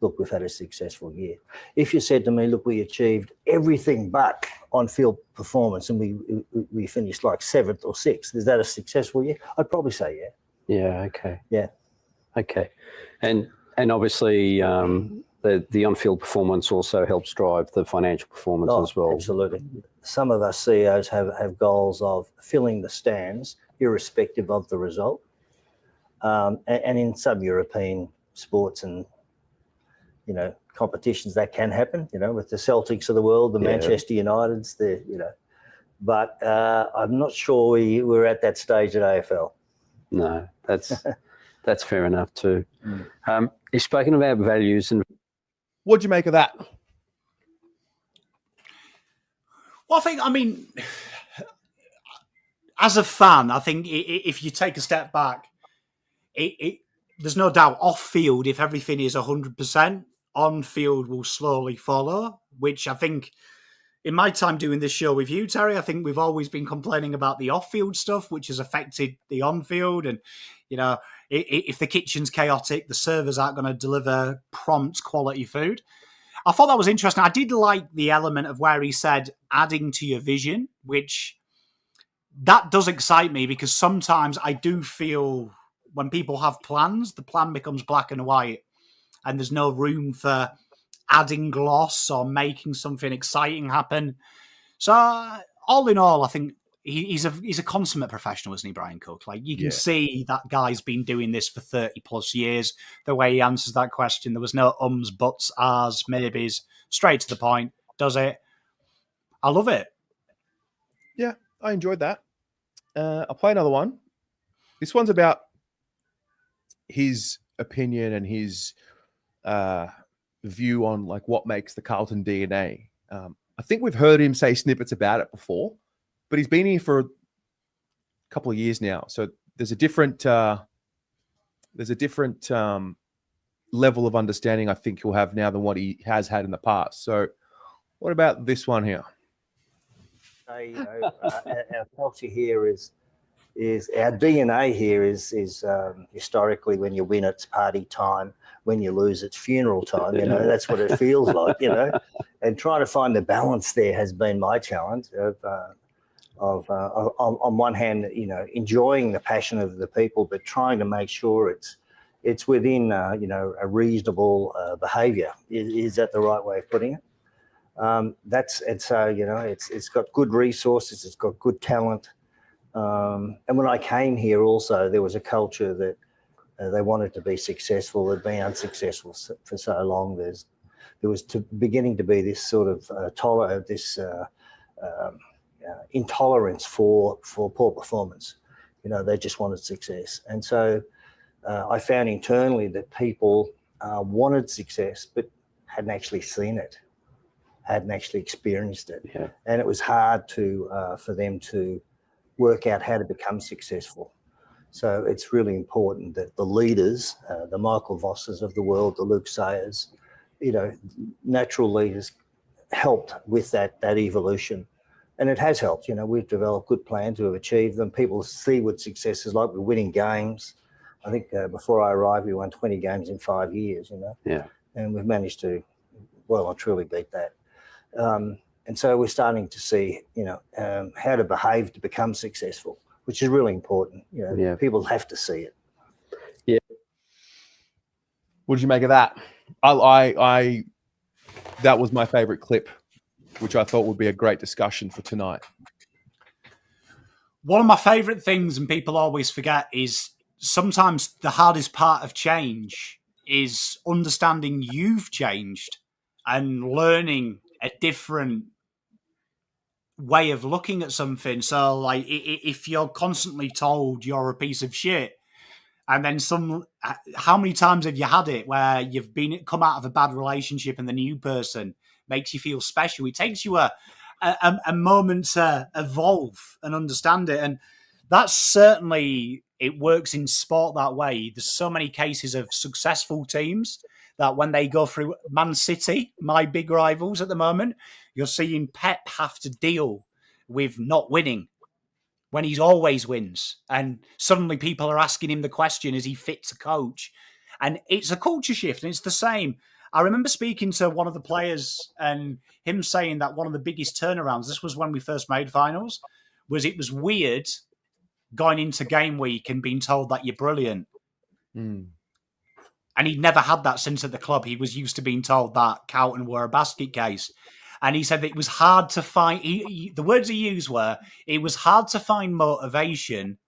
look, we've had a successful year. If you said to me, look, we achieved everything but on-field performance and we finished like 7th or 6th, is that a successful year? I'd probably say yeah. Yeah, okay. Yeah. Okay. And obviously the on-field performance also helps drive the financial performance as well. Absolutely. Some of us CEOs have goals of filling the stands irrespective of the result. And in some European sports and competitions that can happen, with the Celtics of the world, the Manchester Uniteds, but I'm not sure we're at that stage at AFL. No, that's fair enough too. You've spoken about values, and what'd you make of that? Well, I mean, as a fan, I think if you take a step back, there's no doubt off field, if everything is 100%, on field will slowly follow, which I think in my time doing this show with you, Terry, I think we've always been complaining about the off field stuff, which has affected the on field. And, if the kitchen's chaotic, the servers aren't going to deliver prompt quality food. I thought that was interesting. I did like the element of where he said adding to your vision, which that does excite me, because sometimes I do feel when people have plans, the plan becomes black and white and there's no room for adding gloss or making something exciting happen. So all in all, I think he's a consummate professional, isn't he, Brian Cook? Like, you can see that guy's been doing this for 30 plus years. The way he answers that question, there was no ums, buts, ahs, maybes, straight to the point. Does it? I love it. Yeah, I enjoyed that. I'll play another one. This one's about his opinion and his view on like what makes the Carlton DNA. I think we've heard him say snippets about it before, but he's been here for a couple of years now. So there's a different level of understanding I think he'll have now than what he has had in the past. So what about this one here? Our culture here is our DNA here is historically, when you win, it's party time. When you lose, it's funeral time. That's what it feels like. And trying to find the balance there has been my challenge. Of on one hand, enjoying the passion of the people, but trying to make sure it's within a reasonable behaviour. Is that the right way of putting it? It's got good resources, it's got good talent. And when I came here, also there was a culture that they wanted to be successful. They'd been unsuccessful for so long. There was beginning to be this sort of intolerance for poor performance. They just wanted success, and so I found internally that people wanted success, but hadn't actually seen it, hadn't actually experienced it, and it was hard for them to work out how to become successful. So it's really important that the leaders, the Michael Vosses of the world, the Luke Sayers, natural leaders, helped with that evolution. And it has helped. We've developed good plans, we've achieved them. People see what success is like. We're winning games. I think before I arrived, we won 20 games in 5 years, Yeah. And we've managed to, well, I truly beat that. And so we're starting to see, how to behave to become successful, which is really important. People have to see it. Yeah. What did you make of that? I that was my favorite clip, which I thought would be a great discussion for tonight. One of my favourite things, and people always forget, is sometimes the hardest part of change is understanding you've changed and learning a different way of looking at something. So, like, if you're constantly told you're a piece of shit, and then how many times have you had it where you've come out of a bad relationship and the new person makes you feel special? It takes you a moment to evolve and understand it. And that's certainly, it works in sport that way. There's so many cases of successful teams that when they go through Man City, my big rivals at the moment, you're seeing Pep have to deal with not winning when he always wins. And suddenly people are asking him the question, is he fit to coach? And it's a culture shift, and it's the same. I remember speaking to one of the players and him saying that one of the biggest turnarounds, this was when we first made finals, was it was weird going into game week and being told that you're brilliant. Mm. And he'd never had that since at the club. He was used to being told that Carlton were a basket case. And he said that it was hard to find, the words he used were, it was hard to find motivation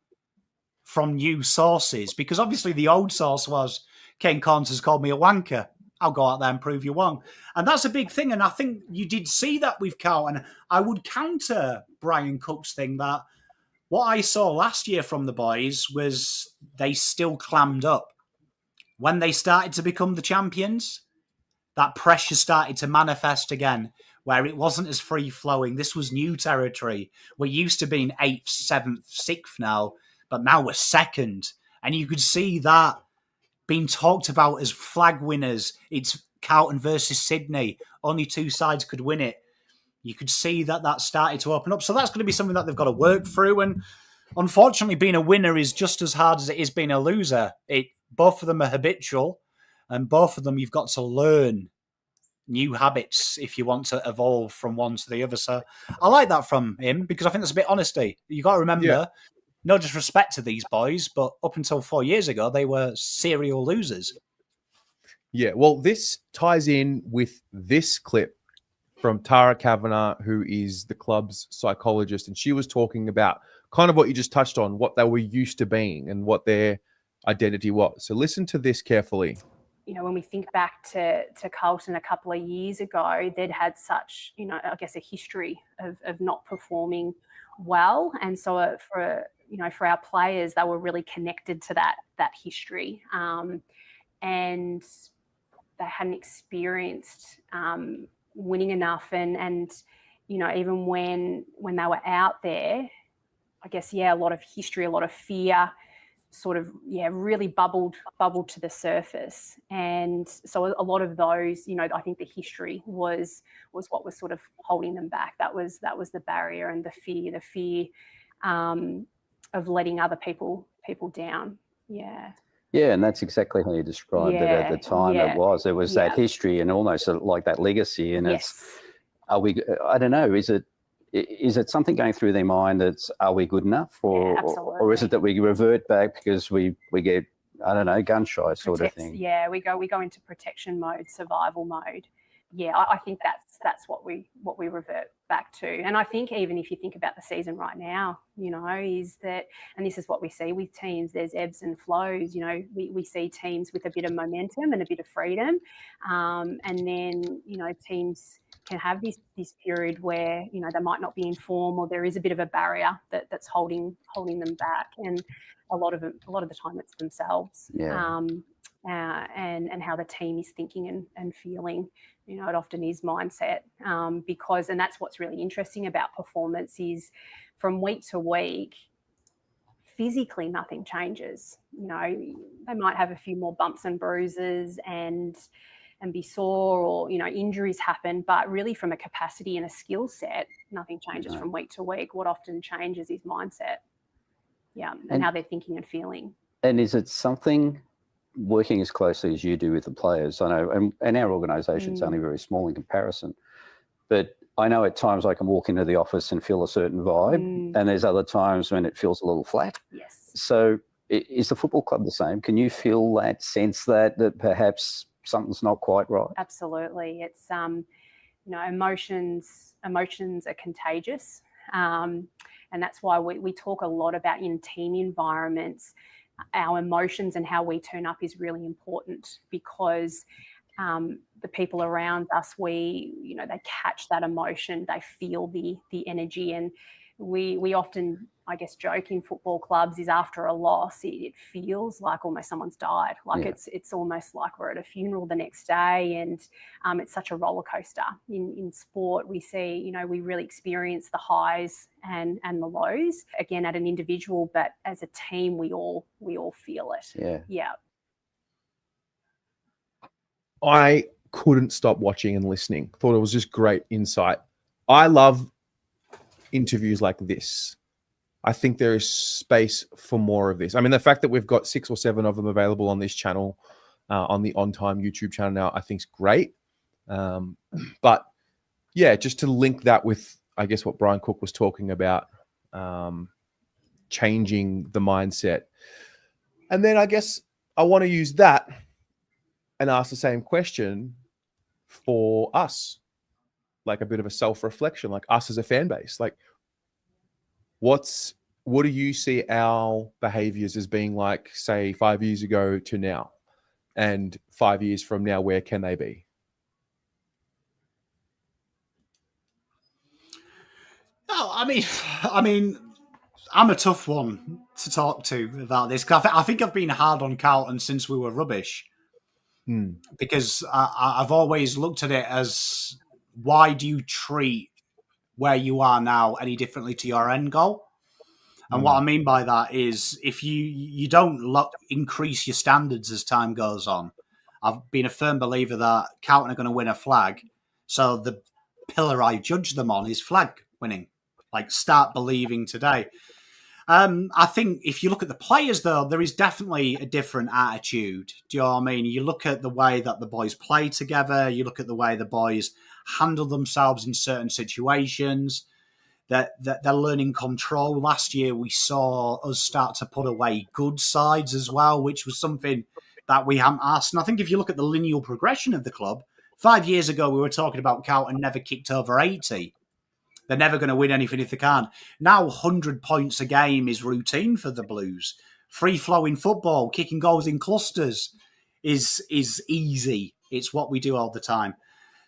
from new sources, because obviously the old source was, Ken Corns has called me a wanker. I'll go out there and prove you wrong. And that's a big thing. And I think you did see that with Carlton. I would counter Brian Cook's thing that what I saw last year from the boys was they still clammed up. When they started to become the champions, that pressure started to manifest again, where it wasn't as free-flowing. This was new territory. We're used to being 8th, 7th, 6th now, but now we're 2nd. And you could see that being talked about as flag winners. It's Carlton versus Sydney. Only 2 sides could win it. You could see that started to open up. So that's going to be something that they've got to work through. And unfortunately, being a winner is just as hard as it is being a loser. Both of them are habitual, and both of them you've got to learn new habits if you want to evolve from one to the other. So I like that from him, because I think there's a bit of honesty. You got to remember, no disrespect to these boys, but up until 4 years ago, they were serial losers. Yeah, well, this ties in with this clip from Tara Kavanagh, who is the club's psychologist, and she was talking about kind of what you just touched on, what they were used to being and what their identity was. So listen to this carefully. When we think back to Carlton a couple of years ago, they'd had such, I guess, a history of not performing well. And so for our players, they were really connected to that history. And they hadn't experienced winning enough. And even when they were out there, I guess, a lot of history, a lot of fear sort of, really bubbled to the surface. And so a lot of those, I think the history was what was sort of holding them back. That was the barrier and the fear of letting other people down. Yeah. Yeah, and that's exactly how you described it at the time. It was that history and almost like that legacy. And I don't know, is it something going through their mind that's, are we good enough, or is it that we revert back because we get I don't know, gun shy sort of thing. Yeah, we go into protection mode, survival mode. Yeah, I think that's what we revert back to. And I think even if you think about the season right now, is that, and this is what we see with teams, there's ebbs and flows. We see teams with a bit of momentum and a bit of freedom, and then teams can have this period where they might not be in form, or there is a bit of a barrier that's holding them back, and a lot of the time it's themselves. Yeah. And how the team is thinking and feeling. It often is mindset, because, and that's what's really interesting about performance, is from week to week, physically nothing changes. They might have a few more bumps and bruises and be sore, or injuries happen, but really from a capacity and a skill set, nothing changes from week to week. What often changes is mindset, and how they're thinking and feeling. And is it something, working as closely as you do with the players, I know, and our organisation's only very small in comparison, but I know at times I can walk into the office and feel a certain vibe, and there's other times when it feels a little flat. Yes. So is the football club the same? Can you feel that, sense that perhaps something's not quite right? Absolutely. It's, emotions are contagious. And that's why we talk a lot about, in team environments, our emotions and how we turn up is really important, because the people around us, they catch that emotion, they feel the energy. And we often, I guess, joke in football clubs is after a loss, it feels like almost someone's died. Like it's almost like we're at a funeral the next day, and it's such a roller coaster. In sport, we see, we really experience the highs and the lows, again, at an individual, but as a team, we all feel it. Yeah. I couldn't stop watching and listening. Thought it was just great insight. I love interviews like this. I think there is space for more of this. I mean, the fact that we've got 6 or 7 of them available on this channel, on the On Time YouTube channel now, I think is great. But yeah, just to link that with, I guess, what Brian Cook was talking about, changing the mindset. And then I guess I want to use that and ask the same question for us, like a bit of a self-reflection, like us as a fan base. Like, what do you see our behaviors as being like, say, 5 years ago to now? And 5 years from now, where can they be? No, I mean, I'm a tough one to talk to about this, because I think I've been hard on Carlton since we were rubbish. Because I've always looked at it as, why do you treat where you are now any differently to your end goal? And what I mean by that is, if you don't increase your standards as time goes on, I've been a firm believer that Carlton are going to win a flag. So the pillar I judge them on is flag winning. Like, start believing today. I think if you look at the players, though, there is definitely a different attitude. Do you know what I mean? You look at the way that the boys play together. You look at the way the boys handle themselves in certain situations. That they're learning control. Last year, we saw us start to put away good sides as well, which was something that we haven't asked. And I think if you look at the lineal progression of the club, 5 years ago, we were talking about Carlton never kicked over 80. They're never going to win anything if they can't. Now, 100 points a game is routine for the Blues. Free-flowing football, kicking goals in clusters is easy. It's what we do all the time.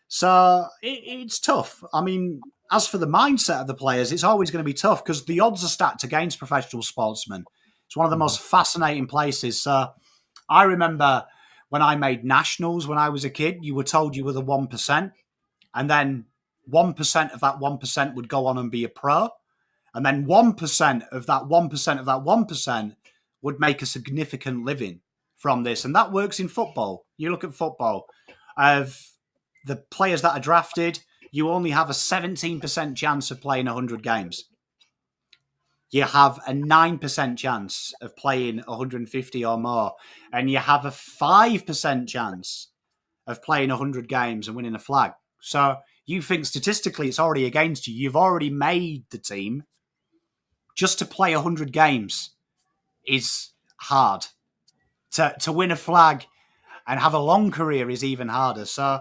So it's tough. I mean, as for the mindset of the players, it's always going to be tough, because the odds are stacked against professional sportsmen. It's one of the most fascinating places. So I remember when I made nationals when I was a kid, you were told you were the 1%, and then 1% of that 1% would go on and be a pro. And then 1% of that 1% of that 1% would make a significant living from this. And that works in football. You look at football. Of the players that are drafted, you only have a 17% chance of playing 100 games. You have a 9% chance of playing 150 or more. And you have a 5% chance of playing 100 games and winning a flag. So you think statistically it's already against you. You've already made the team. Just to play 100 games is hard to win a flag and have a long career is even harder. So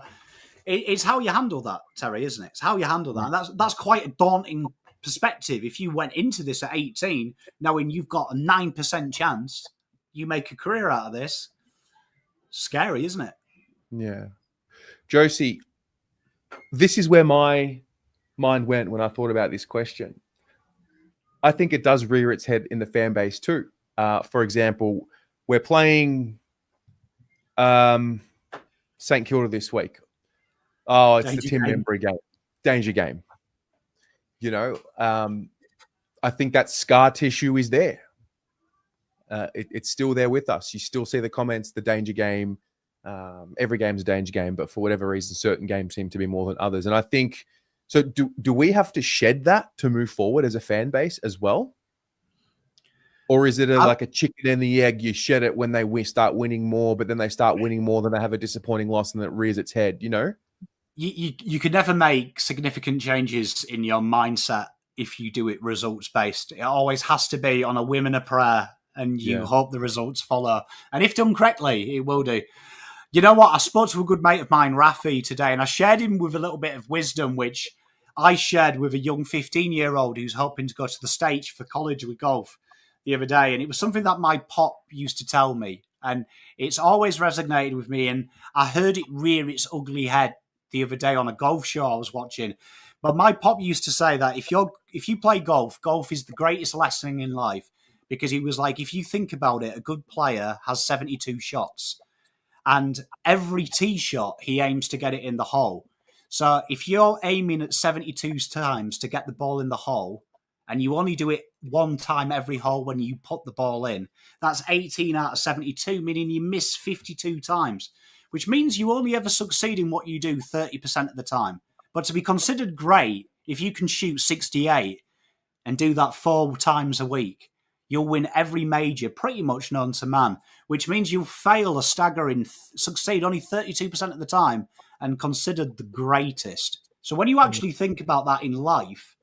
it's how you handle that, Terry, isn't it? It's how you handle that. And that's quite a daunting perspective. If you went into this at 18, knowing you've got a 9% chance you make a career out of this, scary, isn't it? Yeah. Josie, this is where my mind went when I thought about this question. I think it does rear its head in the fan base too. For example, we're playing St Kilda this week. Oh, it's the Tim Membry game. Danger game. You know, I think that scar tissue is there. It's still there with us. You still see the comments, the danger game. Every game's a danger game, but for whatever reason, certain games seem to be more than others. And I think, so do we have to shed that to move forward as a fan base as well? Or is it like a chicken and the egg? You shed it when they start winning more, but then they start winning more, then they have a disappointing loss and it rears its head, you know? You could never make significant changes in your mindset if you do it results-based. It always has to be on a whim and a prayer, and you hope the results follow. And if done correctly, it will do. You know what? I spoke to a good mate of mine, Rafi, today, and I shared him with a little bit of wisdom, which I shared with a young 15-year-old who's hoping to go to the States for college with golf the other day. And it was something that my pop used to tell me, and it's always resonated with me. And I heard it rear its ugly head the other day on a golf show I was watching. But my pop used to say that if you play golf, golf is the greatest lesson in life, because he was like, if you think about it, a good player has 72 shots. And every tee shot, he aims to get it in the hole. So if you're aiming at 72 times to get the ball in the hole, and you only do it one time every hole when you put the ball in, that's 18 out of 72, meaning you miss 52 times, which means you only ever succeed in what you do 30% of the time. But to be considered great, if you can shoot 68 and do that 4 times a week, you'll win every major pretty much known to man, which means you'll fail a staggering, succeed only 32% of the time and considered the greatest. So when you actually think about that in life,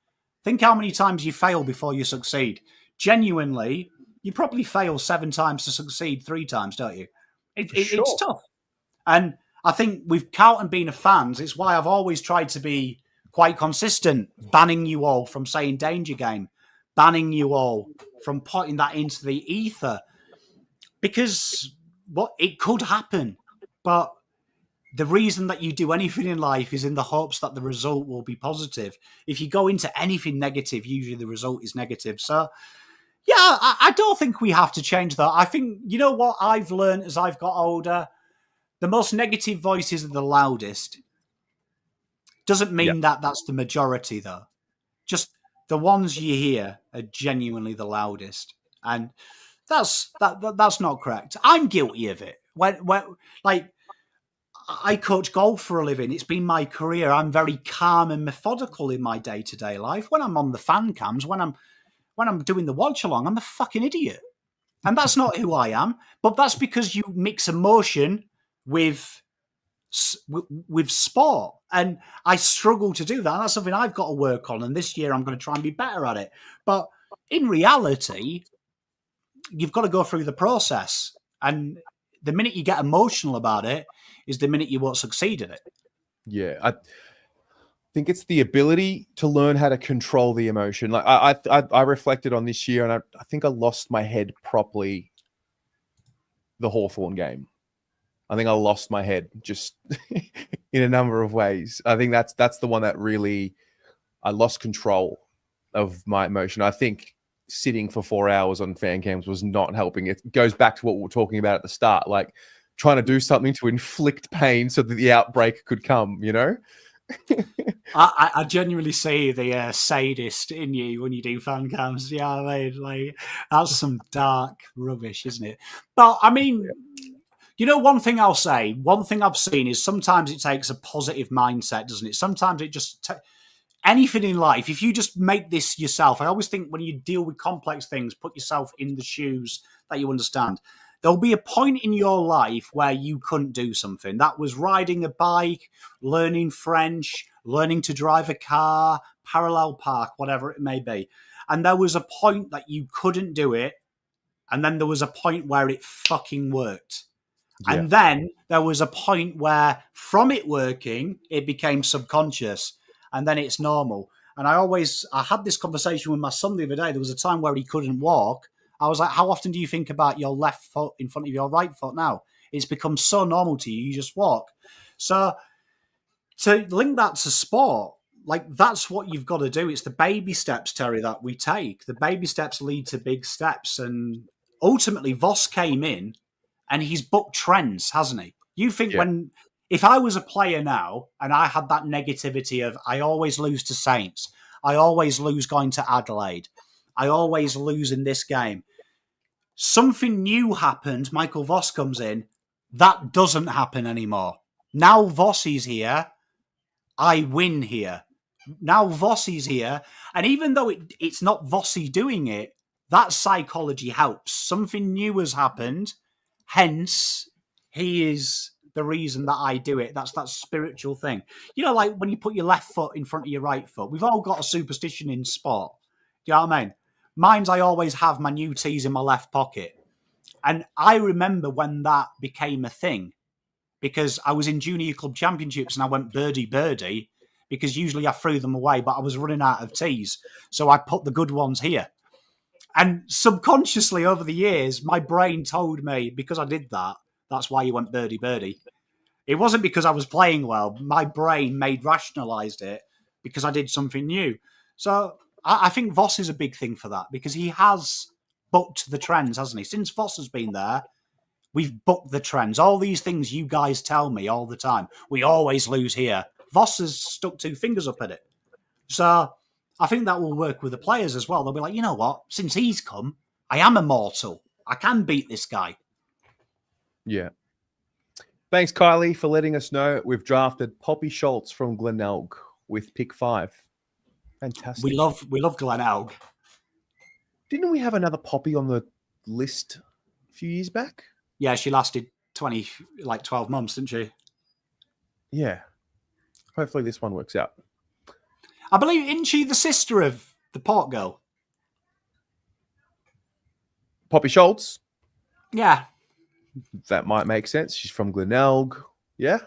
think how many times you fail before you succeed. Genuinely, you probably fail 7 times to succeed 3 times, don't you? It's tough. And I think with Carlton being a fans, it's why I've always tried to be quite consistent, banning you all from saying danger game, banning you all from putting that into the ether, because it could happen. But the reason that you do anything in life is in the hopes that the result will be positive. If you go into anything negative, usually the result is negative. So, yeah, I don't think we have to change that. I think, you know what I've learned as I've got older? The most negative voices are the loudest. Doesn't mean that that's the majority, though. Just the ones you hear are genuinely the loudest. And that's not correct. I'm guilty of it. When like, I coach golf for a living. It's been my career. I'm very calm and methodical in my day-to-day life. When I'm on the fan cams, when I'm doing the watch along, I'm a fucking idiot. And that's not who I am. But that's because you mix emotion with sport. And I struggle to do that. That's something I've got to work on. And this year I'm going to try and be better at it. But in reality, you've got to go through the process. And the minute you get emotional about it is the minute you won't succeed at it. Yeah, I think it's the ability to learn how to control the emotion. Like I reflected on this year, and I think I lost my head properly the Hawthorn game. I think I lost my head just in a number of ways. I think that's the one that really I lost control of my emotion. I think sitting for 4 hours on fan cams was not helping. It goes back to what we were talking about at the start, like trying to do something to inflict pain so that the outbreak could come, you know? I genuinely see the sadist in you when you do fan cams. Yeah, I mean, like, that's some dark rubbish, isn't it? But I mean, you know, one thing I'll say, one thing I've seen is sometimes it takes a positive mindset, doesn't it? Sometimes it just anything in life, if you just make this yourself. I always think when you deal with complex things, put yourself in the shoes that you understand. There'll be a point in your life where you couldn't do something. That was riding a bike, learning French, learning to drive a car, parallel park, whatever it may be. And there was a point that you couldn't do it, And then there was a point where it fucking worked. Yeah. And then there was a point where from it working, it became subconscious and then it's normal. And I had this conversation with my son the other day. There was a time where he couldn't walk. I was like, how often do you think about your left foot in front of your right foot now? It's become so normal to you. You just walk. So to link that to sport, like that's what you've got to do. It's the baby steps, Terry, that we take. The baby steps lead to big steps. And ultimately, Voss came in and he's booked trends, hasn't he? You think if I was a player now and I had that negativity of I always lose to Saints, I always lose going to Adelaide, I always lose in this game. Something new happened. Michael Voss comes in. That doesn't happen anymore. Now Voss is here. I win here. Now Voss is here. And even though it's not Vossi doing it, that psychology helps. Something new has happened. Hence, he is the reason that I do it. That's that spiritual thing. You know, like when you put your left foot in front of your right foot. We've all got a superstition in sport. Do you know what I mean? Mine's I always have my new tees in my left pocket. And I remember when that became a thing because I was in junior club championships and I went birdie because usually I threw them away, but I was running out of tees. So I put the good ones here. And subconsciously over the years, my brain told me because I did that, that's why you went birdie. It wasn't because I was playing well. My brain rationalized it because I did something new. So I think Voss is a big thing for that because he has booked the trends, hasn't he? Since Voss has been there, we've booked the trends. All these things you guys tell me all the time. We always lose here. Voss has stuck two fingers up at it. So I think that will work with the players as well. They'll be like, you know what? Since he's come, I am immortal. I can beat this guy. Yeah. Thanks, Kylie, for letting us know. We've drafted Poppy Schultz from Glenelg with pick 5. Fantastic. We love Glenelg. Didn't we have another Poppy on the list a few years back? Yeah, she lasted 12 months, didn't she? Yeah. Hopefully this one works out. I believe, isn't she the sister of the Port girl? Poppy Schultz? Yeah. That might make sense. She's from Glenelg. Yeah.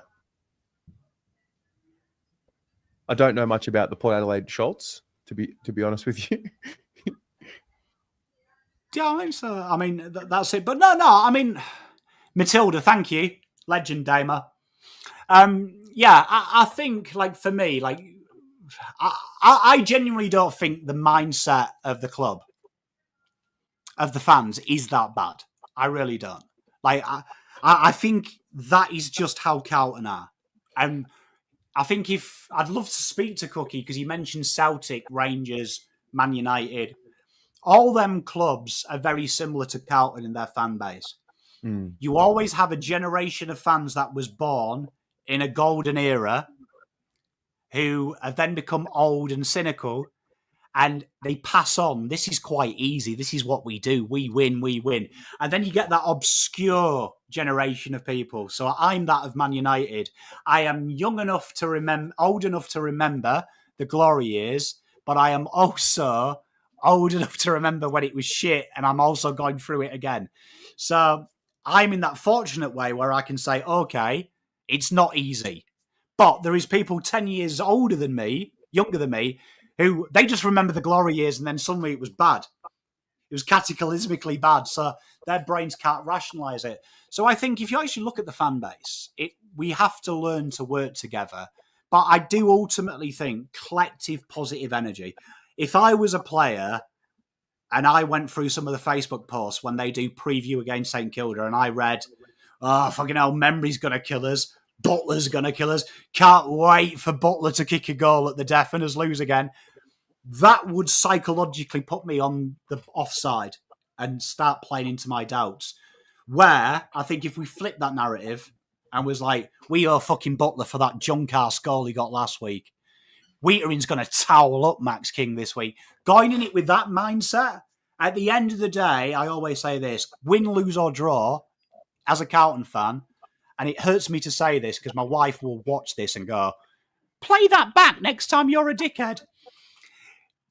I don't know much about the Port Adelaide Schultz, to be honest with you. Yeah, I mean, so that's it. But no. I mean, Matilda, thank you, legend damer. Yeah, I think like for me, like I genuinely don't think the mindset of the club, of the fans, is that bad. I really don't. Like I think that is just how Carlton are, and I think if I'd love to speak to Cookie because he mentioned Celtic, Rangers, Man United. All them clubs are very similar to Carlton in their fan base. You always have a generation of fans that was born in a golden era who have then become old and cynical and they pass on. This is quite easy. This is what we do. We win. And then you get that obscure generation of people. So I'm that of Man United. I am young enough to remember, old enough to remember the glory years, but I am also old enough to remember when it was shit, and I'm also going through it again. So I'm in that fortunate way where I can say, okay, it's not easy. But there is people 10 years older than me, younger than me, who they just remember the glory years and then suddenly it was bad. It was cataclysmically bad. So their brains can't rationalize it. So I think if you actually look at the fan base, we have to learn to work together. But I do ultimately think collective positive energy. If I was a player and I went through some of the Facebook posts when they do preview against St Kilda and I read, oh, fucking hell, Memory's going to kill us. Butler's going to kill us. Can't wait for Butler to kick a goal at the death and us lose again. That would psychologically put me on the offside and start playing into my doubts. Where I think if we flip that narrative and was like, we owe fucking Butler for that junk ass goal he got last week. Wheatering's going to towel up Max King this week. Going in it with that mindset, at the end of the day, I always say this, win, lose or draw, as a Carlton fan, and it hurts me to say this because my wife will watch this and go, play that back next time you're a dickhead.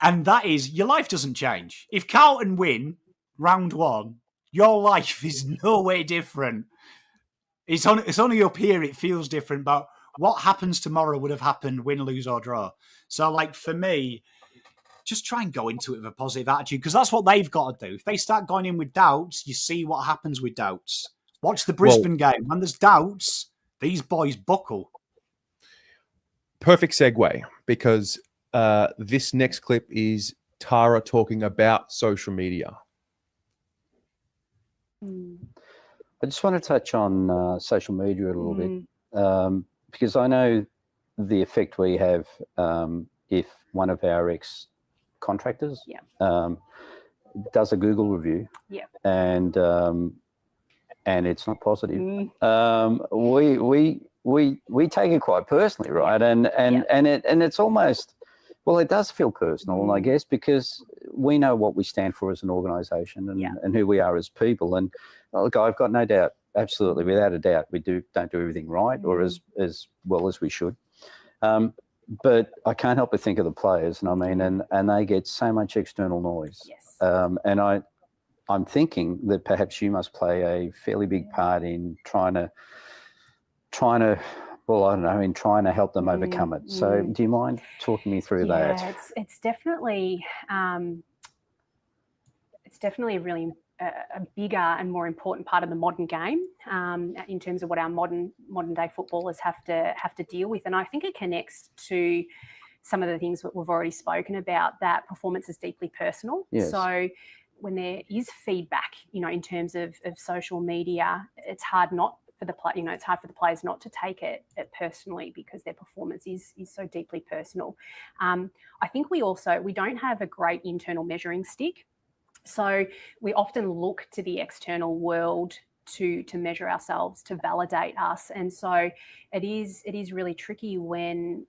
And that is, your life doesn't change. If Carlton win round 1, Your life is no way different. It's only up here it feels different, but what happens tomorrow would have happened win, lose or draw. So like for me, just try and go into it with a positive attitude, because that's what they've got to do. If they start going in with doubts, you see what happens with doubts. Watch the Brisbane game. When there's doubts, these boys buckle. Perfect segue, because this next clip is Tara talking about social media. I just want to touch on social media a little bit, because I know the effect we have if one of our ex-contractors does a Google review, and it's not positive. We take it quite personally, right? And it's almost, well, it does feel personal, I guess, because we know what we stand for as an organisation and who we are as people. And look, I've got no doubt, absolutely, without a doubt, we don't do everything right or as well as we should. But I can't help but think of the players, and I mean, and they get so much external noise. Yes. And I'm thinking that perhaps you must play a fairly big part in trying to, well, I don't know, in trying to help them overcome it. So do you mind talking me through that? Yeah, it's definitely really a bigger and more important part of the modern game in terms of what our modern day footballers have to deal with. And I think it connects to some of the things that we've already spoken about, that performance is deeply personal. Yes. So when there is feedback, in terms of social media, it's hard not for the it's hard for the players not to take it personally, because their performance is so deeply personal. I think we don't have a great internal measuring stick. So we often look to the external world to measure ourselves, to validate us. And so it is really tricky when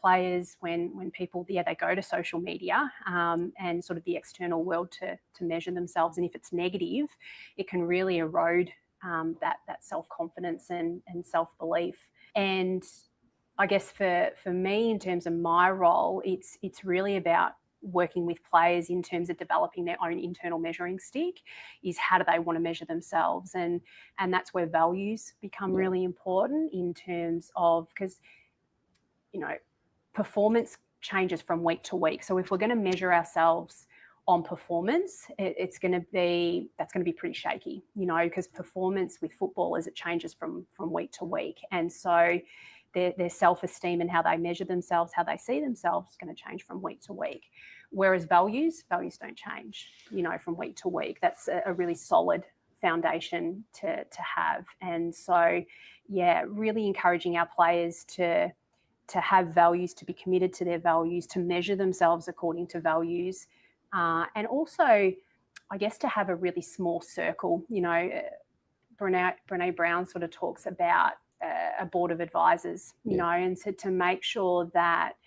players, when people, they go to social media and sort of the external world to measure themselves. And if it's negative, it can really erode that self-confidence and self-belief. And I guess for me, in terms of my role, it's really about working with players in terms of developing their own internal measuring stick. Is how do they want to measure themselves, and that's where values become really important, in terms of, because performance changes from week to week. So if we're going to measure ourselves on performance, that's going to be pretty shaky, because performance with footballers, it changes from week to week, and so their self-esteem and how they measure themselves, how they see themselves, is going to change from week to week. Whereas values don't change, from week to week. That's a really solid foundation to have. And so, really encouraging our players to have values, to be committed to their values, to measure themselves according to values, and also, I guess, to have a really small circle. Brene Brown sort of talks about a board of advisors, and to make sure that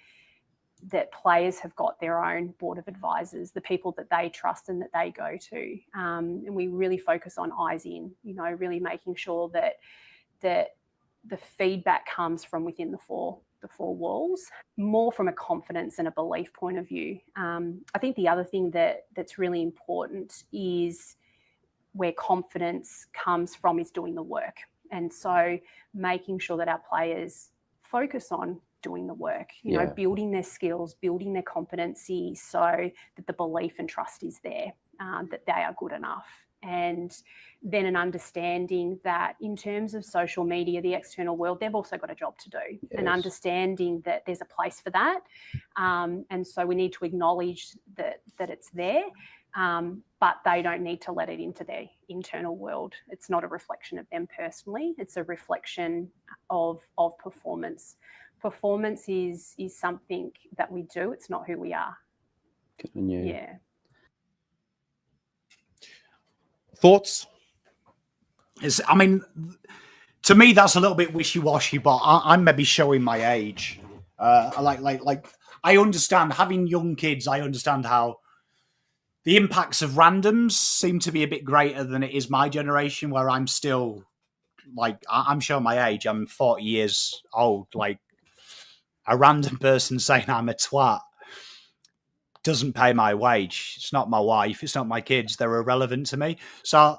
players have got their own board of advisors, the people that they trust and that they go to. And we really focus on eyes in, really making sure that the feedback comes from within the four walls, more from a confidence and a belief point of view. I think the other thing that's really important is where confidence comes from is doing the work. And so making sure that our players focus on doing the work, building their skills, building their competency, so that the belief and trust is there, that they are good enough. And then an understanding that in terms of social media, the external world, they've also got a job to do, and understanding that there's a place for that. And so we need to acknowledge that it's there, but they don't need to let it into their internal world. It's not a reflection of them personally. It's a reflection of performance. Performance is something that we do. It's not who we are. Good on you. Yeah. Thoughts? To me, that's a little bit wishy-washy, but I'm maybe showing my age. Like I understand, having young kids, I understand how the impacts of randoms seem to be a bit greater than it is my generation, where I'm still, like, I'm showing my age. I'm 40 years old. Like, a random person saying I'm a twat doesn't pay my wage. It's not my wife. It's not my kids. They're irrelevant to me. So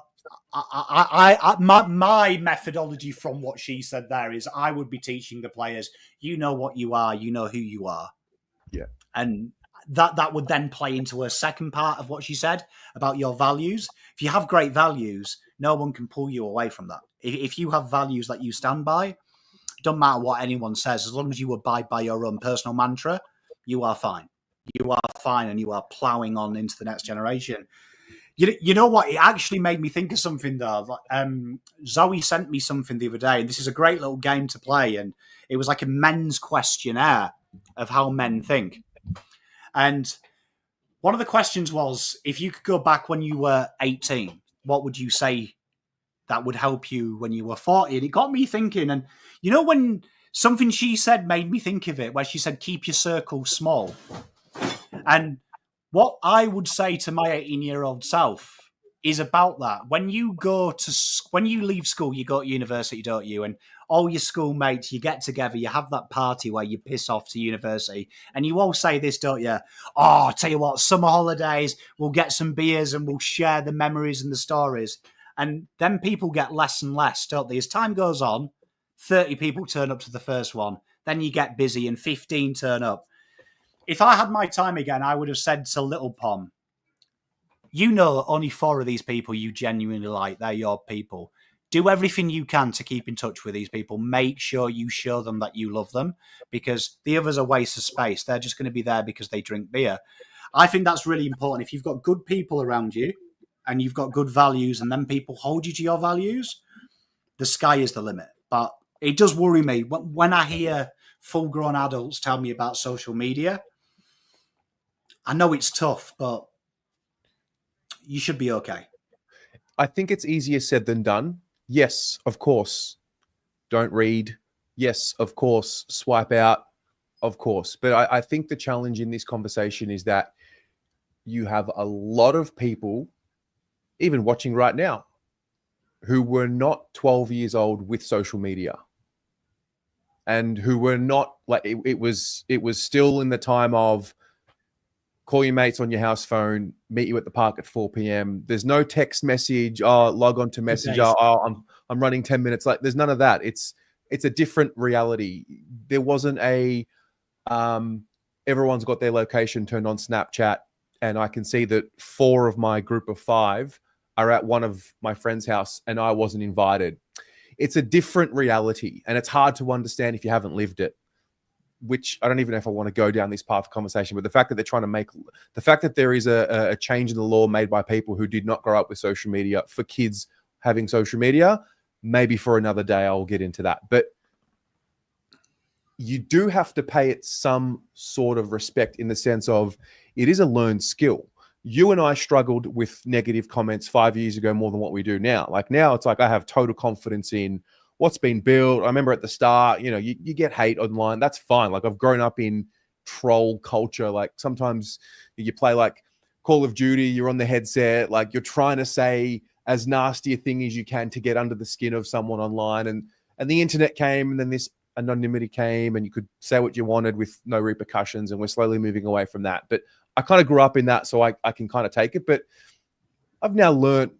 My methodology from what she said there is I would be teaching the players, you know what you are, you know who you are. Yeah. And that would then play into her second part of what she said about your values. If you have great values, no one can pull you away from that. If you have values that you stand by, it doesn't matter what anyone says, as long as you abide by your own personal mantra, you are fine. You are fine, and you are ploughing on into the next generation. You know what? It actually made me think of something, though. Zoe sent me something the other day, and this is a great little game to play. And it was like a men's questionnaire of how men think. And one of the questions was, if you could go back when you were 18, what would you say that would help you when you were 40? And it got me thinking. And you know, when something she said made me think of it, where she said, keep your circle small. And what I would say to my 18-year-old self is about that. When you leave school, you go to university, don't you? And all your schoolmates, you get together, you have that party where you piss off to university. And you all say this, don't you? Oh, I'll tell you what, summer holidays, we'll get some beers and we'll share the memories and the stories. And then people get less and less, don't they? As time goes on, 30 people turn up to the first one. Then you get busy and 15 turn up. If I had my time again, I would have said to Little Pom, you know only 4 of these people you genuinely like. They're your people. Do everything you can to keep in touch with these people. Make sure you show them that you love them, because the others are waste of space. They're just going to be there because they drink beer. I think that's really important. If you've got good people around you and you've got good values, and then people hold you to your values, the sky is the limit. But it does worry me when I hear full-grown adults tell me about social media. I know it's tough, but you should be okay. I think it's easier said than done. Yes, of course. Don't read. Yes, of course. Swipe out. Of course. But I think the challenge in this conversation is that you have a lot of people, even watching right now, who were not 12 years old with social media, and who were not like it was still in the time of call your mates on your house phone, meet you at the park at 4 p.m. There's no text message. Oh, log on to message. Oh, I'm running 10 minutes. Like, there's none of that. It's a different reality. There wasn't a everyone's got their location turned on Snapchat, and I can see that 4 of my group of 5 are at one of my friend's house, and I wasn't invited. It's a different reality, and it's hard to understand if you haven't lived it. Which I don't even know if I want to go down this path of conversation, but the fact that they're trying to make the fact that there is a change in the law made by people who did not grow up with social media for kids having social media, maybe for another day, I'll get into that. But you do have to pay it some sort of respect in the sense of it is a learned skill. You and I struggled with negative comments 5 years ago more than what we do now. Like now it's like I have total confidence in what's been built. I remember at the start, you know, you get hate online. That's fine. Like I've grown up in troll culture. Like sometimes you play like Call of Duty, you're on the headset, like you're trying to say as nasty a thing as you can to get under the skin of someone online. And the internet came, and then this anonymity came, and you could say what you wanted with no repercussions. And we're slowly moving away from that. But I kind of grew up in that, so I can kind of take it. But I've now learned,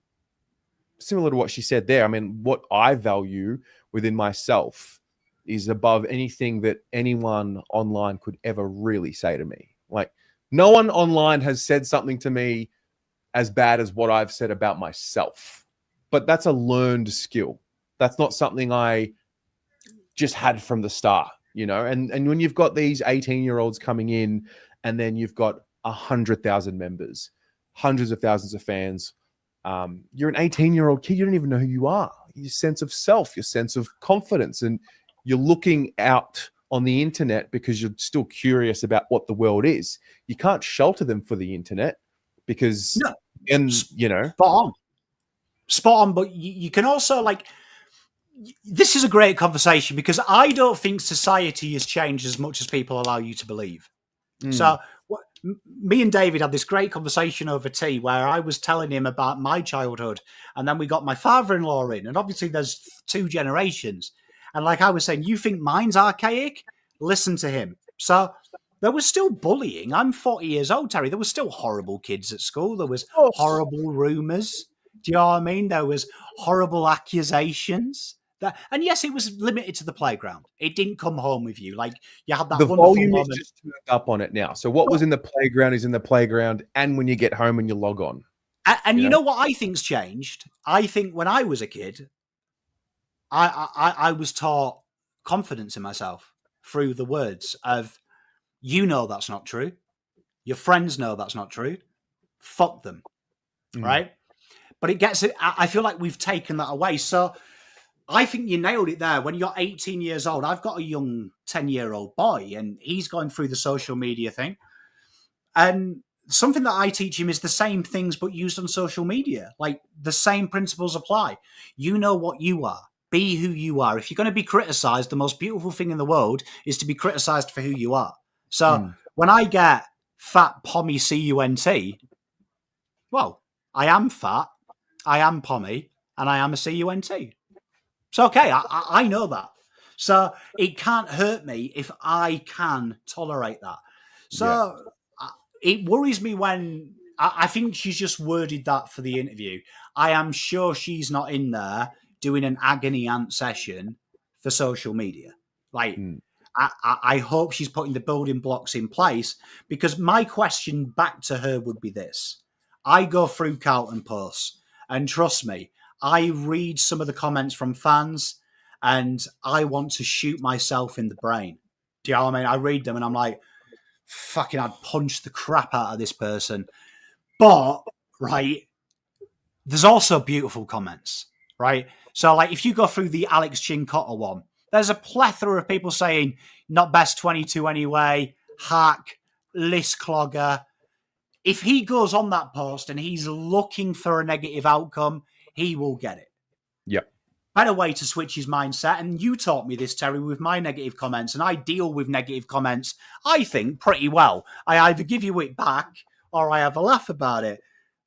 similar to what she said there, I mean, what I value within myself is above anything that anyone online could ever really say to me. Like, no one online has said something to me as bad as what I've said about myself. But that's a learned skill. That's not something I just had from the start, you know? And when you've got these 18-year-olds coming in, and then you've got 100,000 members, hundreds of thousands of fans, you're an 18-year-old kid. You don't even know who you are. Your sense of self, your sense of confidence, and you're looking out on the internet because you're still curious about what the world is. You can't shelter them for the internet because, no. And you know, spot on. But you can also this is a great conversation because I don't think society has changed as much as people allow you to believe. So me and David had this great conversation over tea where I was telling him about my childhood, and then we got my father-in-law in, and obviously there's 2 generations. And like I was saying, you think mine's archaic? Listen to him. So there was still bullying. I'm 40 years old, Terry. There were still horrible kids at school. There was horrible rumours. Do you know what I mean? There was horrible accusations. And yes, it was limited to the playground. It didn't come home with you. Like, you had that The wonderful volume moment. is just turned up on it now. So what was in the playground is in the playground, and when you get home and you log on. And you know what I think's changed? I think when I was a kid, I was taught confidence in myself through the words of, you know that's not true. Your friends know that's not true. Fuck them. Right? But I feel like we've taken that away. So I think you nailed it there. When you're 18 years old, I've got a young 10-year-old boy, and he's going through the social media thing. And something that I teach him is the same things, but used on social media. Like, the same principles apply. You know what you are. Be who you are. If you're going to be criticized, the most beautiful thing in the world is to be criticized for who you are. So when I get fat, pommy, C-U-N-T, well, I am fat, I am pommy, and I am a C-U-N-T. It's okay. I know that. So it can't hurt me if I can tolerate that. So it worries me when I think she's just worded that for the interview. I am sure she's not in there doing an agony aunt session for social media. Like, I hope she's putting the building blocks in place, because my question back to her would be this. I go through Carlton posts, and trust me, I read some of the comments from fans, and I want to shoot myself in the brain. Do you know what I mean? I read them and I'm like, fucking, I'd punch the crap out of this person. But, right, there's also beautiful comments, right? So, like, if you go through the Alex Chincotta one, there's a plethora of people saying, not best 22 anyway, hack, list clogger. If he goes on that post and he's looking for a negative outcome, he will get it. Yep. Better way to switch his mindset. And you taught me this, Terry, with my negative comments. And I deal with negative comments, I think, pretty well. I either give you it back or I have a laugh about it.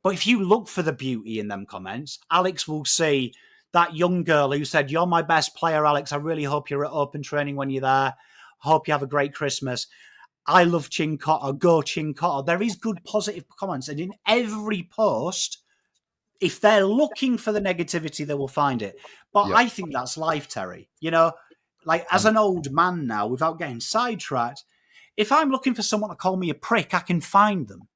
But if you look for the beauty in them comments, Alex will see that young girl who said, "You're my best player, Alex. I really hope you're at open training when you're there. Hope you have a great Christmas. I love Chincotta. Go Chincotta." There is good positive comments. And in every post, if they're looking for the negativity, they will find it. But I think that's life, Terry. You know, like, as an old man now, without getting sidetracked, if I'm looking for someone to call me a prick, I can find them.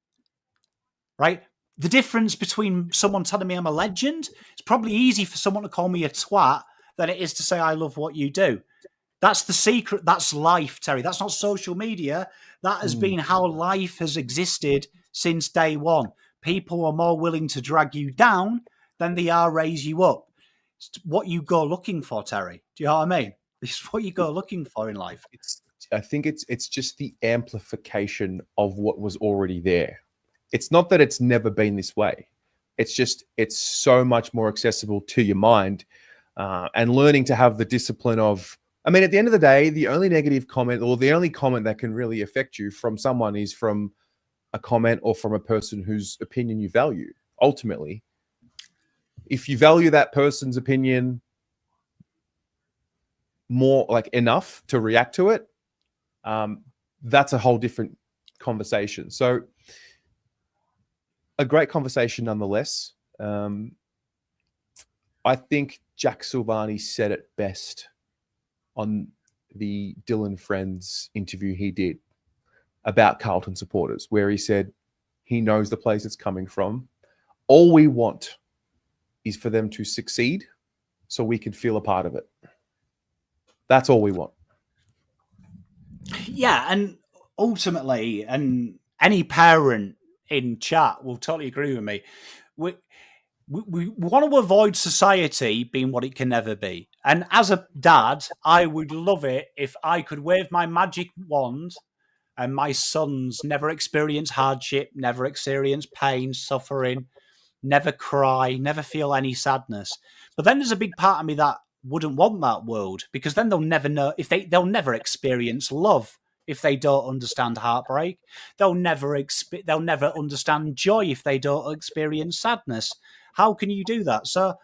Right? The difference between someone telling me I'm a legend, it's probably easy for someone to call me a twat than it is to say I love what you do. That's the secret. That's life, Terry. That's not social media. That has been how life has existed since day one. People are more willing to drag you down than they are raise you up. It's what you go looking for, Terry. Do you know what I mean? It's what you go looking for in life. I think it's just the amplification of what was already there. It's not that it's never been this way. It's just, it's so much more accessible to your mind, and learning to have the discipline of, I mean, at the end of the day, the only negative comment, or the only comment that can really affect you from someone, is from a comment or from a person whose opinion you value. Ultimately, if you value that person's opinion more, like, enough to react to it, that's a whole different conversation. So a great conversation nonetheless. I think Jack Silvani said it best on the Dylan Friends interview he did about Carlton supporters, where he said he knows the place it's coming from. All we want is for them to succeed so we can feel a part of it. That's all we want. Yeah, and ultimately, and any parent in chat will totally agree with me. We want to avoid society being what it can never be. And as a dad, I would love it if I could wave my magic wand and my sons never experience hardship, never experience pain, suffering, never cry, never feel any sadness. But then there's a big part of me that wouldn't want that world, because then they'll never know, if they'll never experience love if they don't understand heartbreak. They'll never understand joy if they don't experience sadness. How can you do that? So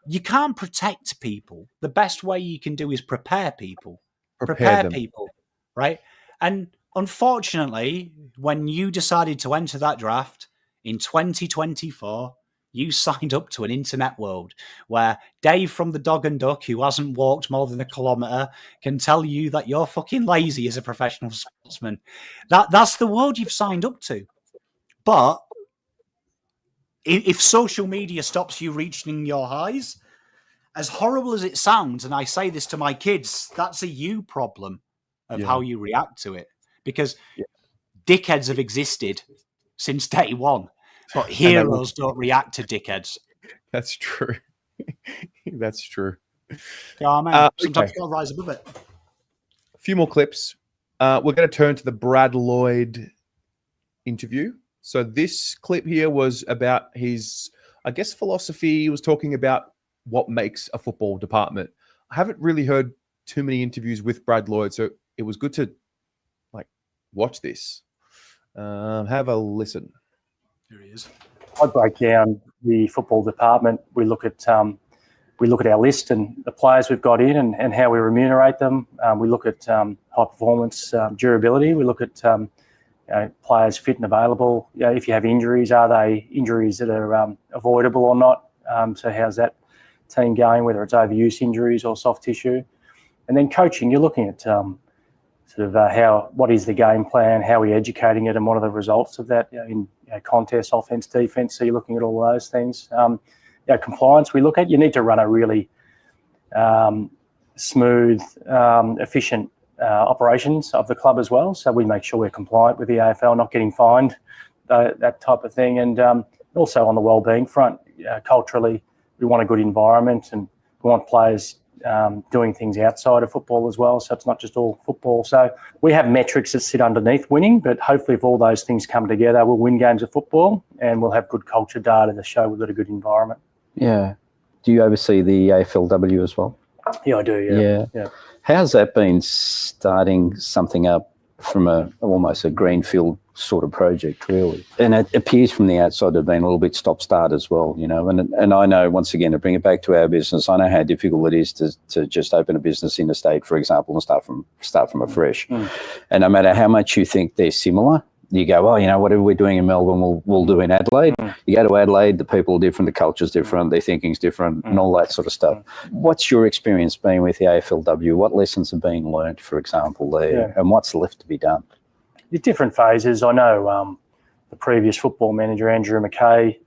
you can't protect people. The best way you can do is prepare people. Prepare them. people, right? And unfortunately, when you decided to enter that draft in 2024, You signed up to an internet world where Dave from the Dog and Duck, who hasn't walked more than a kilometre, can tell you that you're fucking lazy as a professional sportsman. That's the world you've signed up to. But if social media stops you reaching your highs, as horrible as it sounds, and I say this to my kids, that's a you problem of how you react to it. Because dickheads have existed since day one, but heroes don't react to dickheads. That's true. That's true. Yeah, man. Sometimes you gotta rise above it. A few more clips. We're going to turn to the Brad Lloyd interview. So this clip here was about his, I guess, philosophy. He was talking about what makes a football department. I haven't really heard too many interviews with Brad Lloyd, so it was good to watch this. Have a listen. Here he is. I break down the football department. We look at our list and the players we've got in and how we remunerate them. We look at high performance durability. We look at players fit and available. If you have injuries, are they injuries that are avoidable or not? So how's that team going, whether it's overuse injuries or soft tissue? And then coaching, you're looking at what is the game plan, how are we educating it, and what are the results of that in contest, offense, defense. So you're looking at all those things. Compliance, we look at. You need to run a really smooth, efficient operations of the club as well. So we make sure we're compliant with the AFL, not getting fined, that type of thing. And also on the wellbeing front, culturally, we want a good environment and we want players doing things outside of football as well. So it's not just all football. So we have metrics that sit underneath winning, but hopefully if all those things come together, we'll win games of football and we'll have good culture data to show we've got a good environment. Yeah. Do you oversee the AFLW as well? Yeah, I do. Yeah. How's that been starting something up from almost a greenfield sort of project, really? And it appears from the outside to have been a little bit stop-start as well, And I know, once again, to bring it back to our business, I know how difficult it is to just open a business in the state, for example, and start from afresh. And no matter how much you think they're similar, you go, whatever we're doing in Melbourne, we'll do in Adelaide. You go to Adelaide, the people are different, the culture's different, their thinking's different, and all that sort of stuff. What's your experience been with the AFLW? What lessons are being learnt, for example, there, and what's left to be done? There's different phases. I know the previous football manager, Andrew McKay,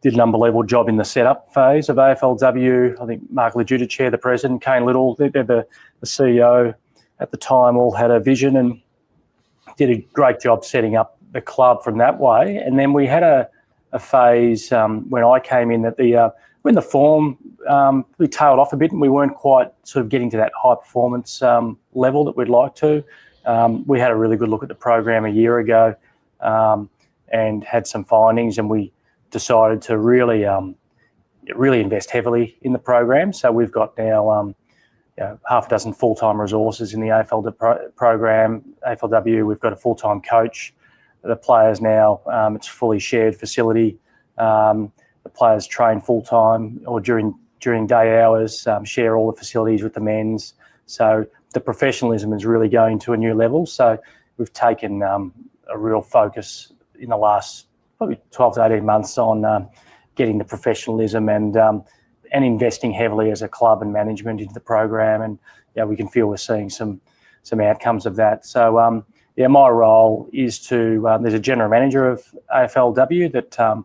did an unbelievable job in the setup phase of AFLW. I think Mark Lejudice, the president, Kane Little, they're the CEO at the time, all had a vision and did a great job setting up the club from that way. And then we had a phase when I came in that when the form, we tailed off a bit and we weren't quite sort of getting to that high performance level that we'd like to. We had a really good look at the program a year ago and had some findings, and we decided to really invest heavily in the program. So we've got now half a dozen full-time resources in the AFL program. AFLW, we've got a full-time coach. The players now, it's a fully shared facility. The players train full-time or during day hours, share all the facilities with the men's. So the professionalism is really going to a new level. So we've taken a real focus in the last probably 12 to 18 months on getting the professionalism and investing heavily as a club and management into the program. And we can feel we're seeing some outcomes of that. So my role is to there's a general manager of AFLW that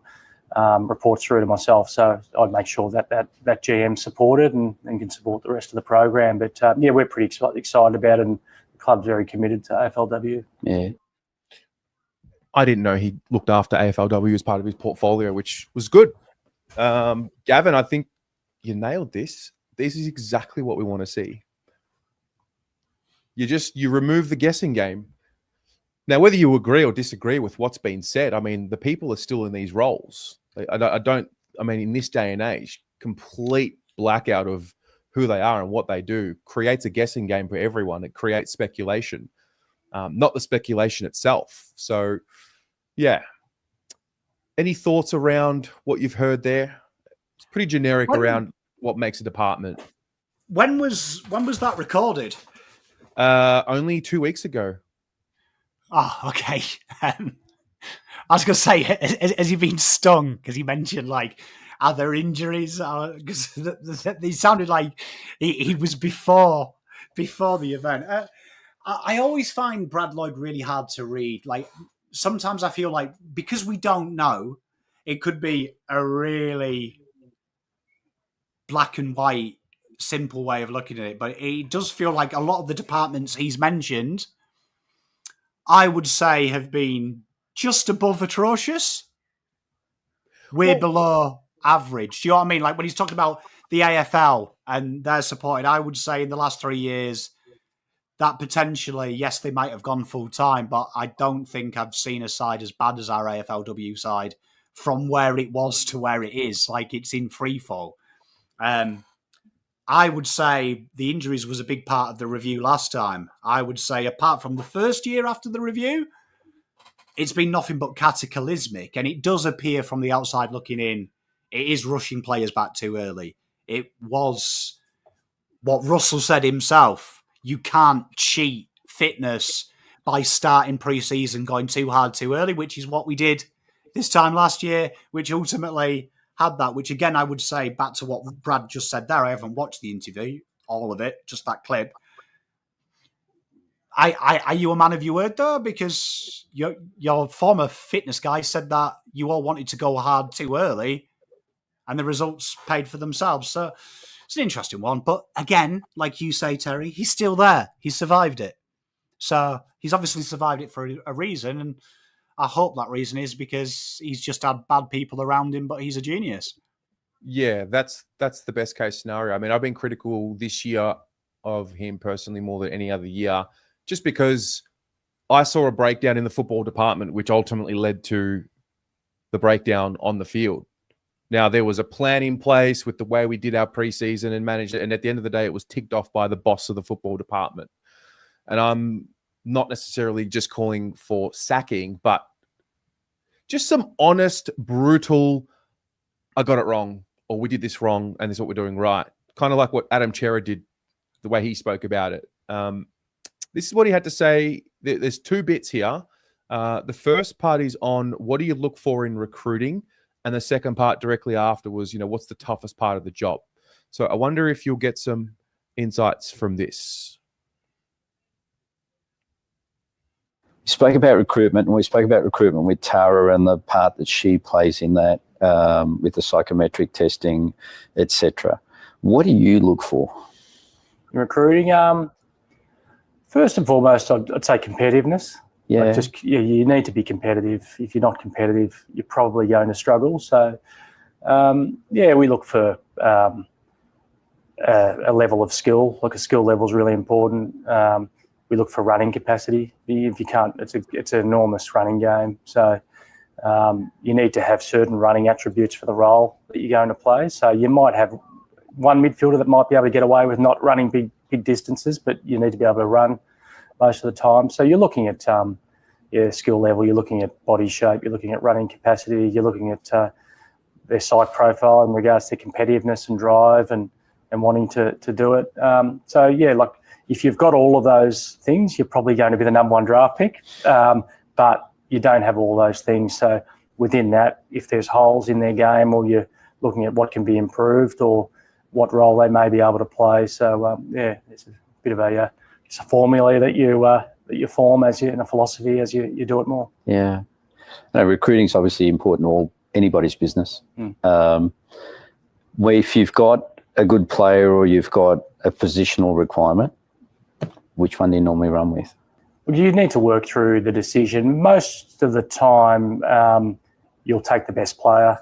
reports through to myself. So I'd make sure that GM's supported and can support the rest of the program. But we're pretty excited about it, and the club's very committed to AFLW. Yeah. I didn't know he looked after AFLW as part of his portfolio, which was good. Gavin, I think you nailed this. This is exactly what we want to see. You remove the guessing game. Now, whether you agree or disagree with what's been said, I mean, the people are still in these roles. I mean, in this day and age, complete blackout of who they are and what they do creates a guessing game for everyone. It creates speculation, not the speculation itself. So, yeah. Any thoughts around what you've heard there? It's pretty generic around what makes a department. When was that recorded? Only 2 weeks ago. Oh, okay. I was going to say, has he been stung? Because he mentioned, like, are there injuries? Because he sounded like he was before the event. I always find Brad Lloyd really hard to read. Like, sometimes I feel like because we don't know, it could be a really black and white, simple way of looking at it. But it does feel like a lot of the departments he's mentioned, I would say, have been just above atrocious. We're below average. Do you know what I mean? Like when he's talking about the AFL and their supported, I would say in the last 3 years that potentially, yes, they might have gone full time, but I don't think I've seen a side as bad as our AFLW side from where it was to where it is. Like it's in free fall. I would say the injuries was a big part of the review last time. I would say apart from the first year after the review, it's been nothing but cataclysmic. And it does appear from the outside looking in, it is rushing players back too early. It was what Russell said himself. You can't cheat fitness by starting pre-season going too hard too early, which is what we did this time last year, which ultimately had that, which again, I would say back to what Brad just said there. I haven't watched the interview, all of it, just that clip. Are you a man of your word though? Because your former fitness guy said that you all wanted to go hard too early and the results paid for themselves. So it's an interesting one. But again, like you say, Terry, he's still there. He survived it. So he's obviously survived it for a reason. And I hope that reason is because he's just had bad people around him, but he's a genius. Yeah, that's the best case scenario. I mean, I've been critical this year of him personally more than any other year, just because I saw a breakdown in the football department, which ultimately led to the breakdown on the field. Now, there was a plan in place with the way we did our preseason and managed it. And at the end of the day, it was ticked off by the boss of the football department. And I'm not necessarily just calling for sacking, but just some honest, brutal, I got it wrong, or we did this wrong, and this is what we're doing right. Kind of like what Adam Cerra did, the way he spoke about it. This is what he had to say. There's two bits here. The first part is on what do you look for in recruiting? And the second part directly after was, what's the toughest part of the job? So I wonder if you'll get some insights from this. We spoke about recruitment, and we spoke about recruitment with Tara and the part that she plays in that with the psychometric testing, etc. What do you look for? In recruiting, first and foremost, I'd say competitiveness. Yeah. You need to be competitive. If you're not competitive, you're probably going to struggle. So, we look for a level of skill. Like a skill level is really important. We look for running capacity. If you can't, it's an enormous running game. So you need to have certain running attributes for the role that you're going to play. So you might have one midfielder that might be able to get away with not running big distances, but you need to be able to run most of the time. So you're looking at skill level, you're looking at body shape, you're looking at running capacity, you're looking at their psych profile in regards to competitiveness and drive and wanting to do it. Like if you've got all of those things, you're probably going to be the number one draft pick, but you don't have all those things. So within that, if there's holes in their game or you're looking at what can be improved or what role they may be able to play. So, it's a bit of it's a formula that you form in a philosophy as you do it more. Yeah. Recruiting is obviously important to anybody's business. Where if you've got a good player or you've got a positional requirement, which one do you normally run with? Well, you need to work through the decision. Most of the time, you'll take the best player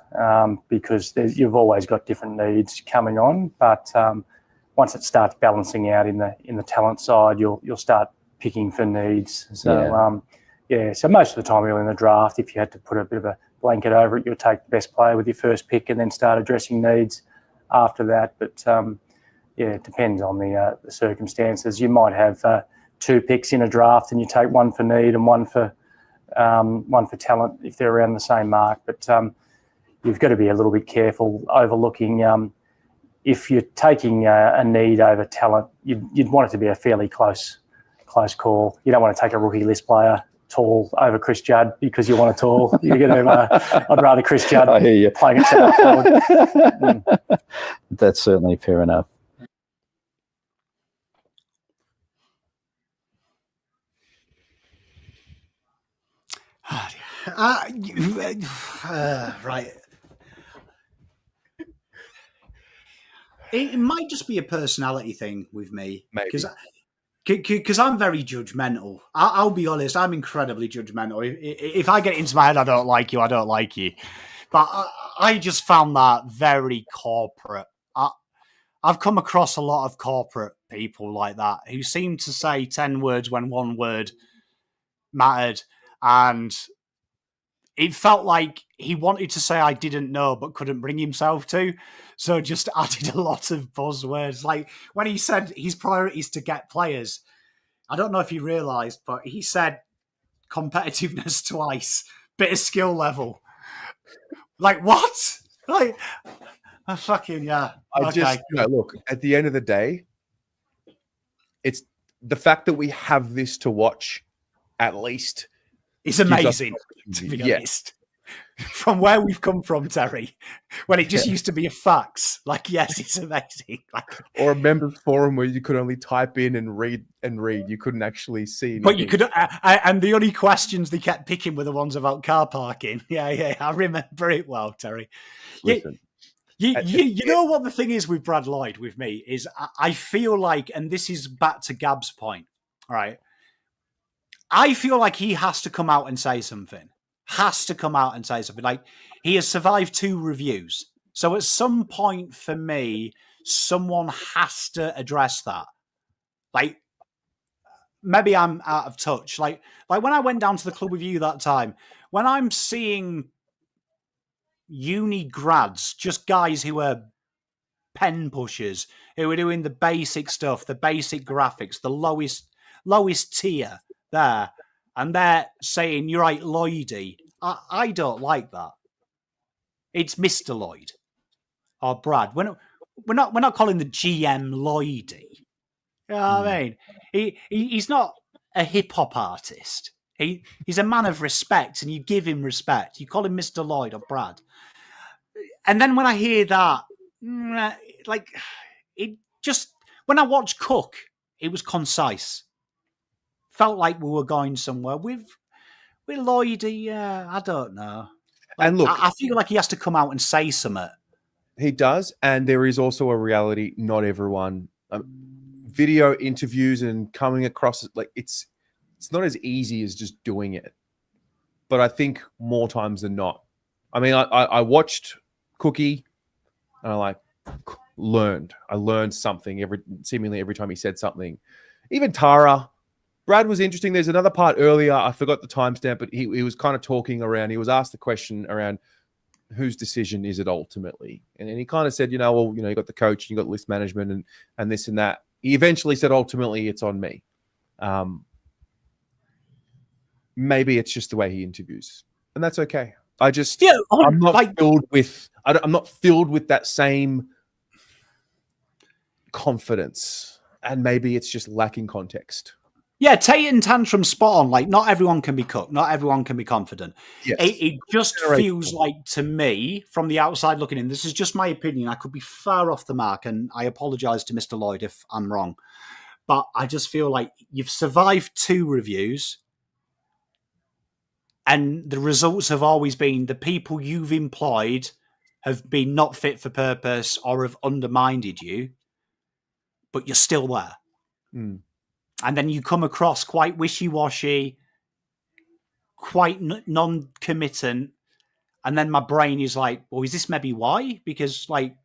because you've always got different needs coming on. But once it starts balancing out in the talent side, you'll start picking for needs. So so most of the time, early in the draft, if you had to put a bit of a blanket over it, you'll take the best player with your first pick and then start addressing needs after that. But it depends on the circumstances. You might have 2 picks in a draft and you take one for need and one for talent if they're around the same mark. But you've got to be a little bit careful overlooking if you're taking a need over talent, you'd want it to be a fairly close call. You don't want to take a rookie list player tall over Chris Judd because you want a tall. You're going to. I'd rather Chris Judd I hear you. playing at centre forward. That's certainly fair enough. Right. It might just be a personality thing with me. Maybe. Because I'm very judgmental. I'll be honest, I'm incredibly judgmental. If I get into my head, I don't like you, I don't like you. But I just found that very corporate. I've come across a lot of corporate people like that who seem to say 10 words when one word mattered. And it felt like he wanted to say I didn't know but couldn't bring himself to. So just added a lot of buzzwords. Like when he said his priority is to get players, I don't know if you realised, but he said competitiveness twice, bit of skill level. Like what? Like, fucking, yeah. Look, at the end of the day, it's the fact that we have this to watch at least. It's amazing, to be honest. From where we've come from, Terry, when it just used to be a fax. Like, yes, it's amazing. Or a members forum where you could only type in and read. You couldn't actually see anything. But you could, and the only questions they kept picking were the ones about car parking. Yeah, I remember it well, Terry. Listen. You know what the thing is with Brad Lloyd, with me, is I feel like, and this is back to Gab's point, all right? I feel like he has to come out and say something. Like, he has survived 2 reviews. So at some point for me, someone has to address that. Like, maybe I'm out of touch. Like when I went down to the club with you that time, when I'm seeing uni grads, just guys who are pen pushers, who are doing the basic stuff, the basic graphics, the lowest tier there, and they're saying, you're right, Lloydie. I don't like that. It's Mr. Lloyd or Brad. We're not calling the GM Lloydie. You know what I mean? He's not a hip hop artist. He's a man of respect, and you give him respect. You call him Mr. Lloyd or Brad. And then when I hear that, like, it just, when I watched Cook, it was concise. Felt like we were going somewhere. With Lloydie, I don't know. Like, and look, I feel like he has to come out and say something. He does, and there is also a reality. Not everyone video interviews and coming across it, like it's not as easy as just doing it. But I think more times than not. I mean, I watched Cookie, and I learned something seemingly every time he said something. Even Tara. Brad was interesting. There's another part earlier. I forgot the timestamp, but he was kind of talking around. He was asked the question around whose decision is it ultimately? And he kind of said, you got the coach, you got list management and this and that. He eventually said, ultimately, it's on me. Maybe it's just the way he interviews, and that's okay. I'm not filled with that same confidence, and maybe it's just lacking context. Yeah, Tate and Tantrum spot on. Like, not everyone can be Cook. Not everyone can be confident. Yes. It just feels like, to me, from the outside looking in, this is just my opinion. I could be far off the mark, and I apologise to Mr. Lloyd if I'm wrong. But I just feel like you've survived 2 reviews, and the results have always been the people you've employed have been not fit for purpose or have undermined you, but you're still there. Mm. And then you come across quite wishy-washy, quite non-committant. And then my brain is like, well, is this maybe why? Because, like,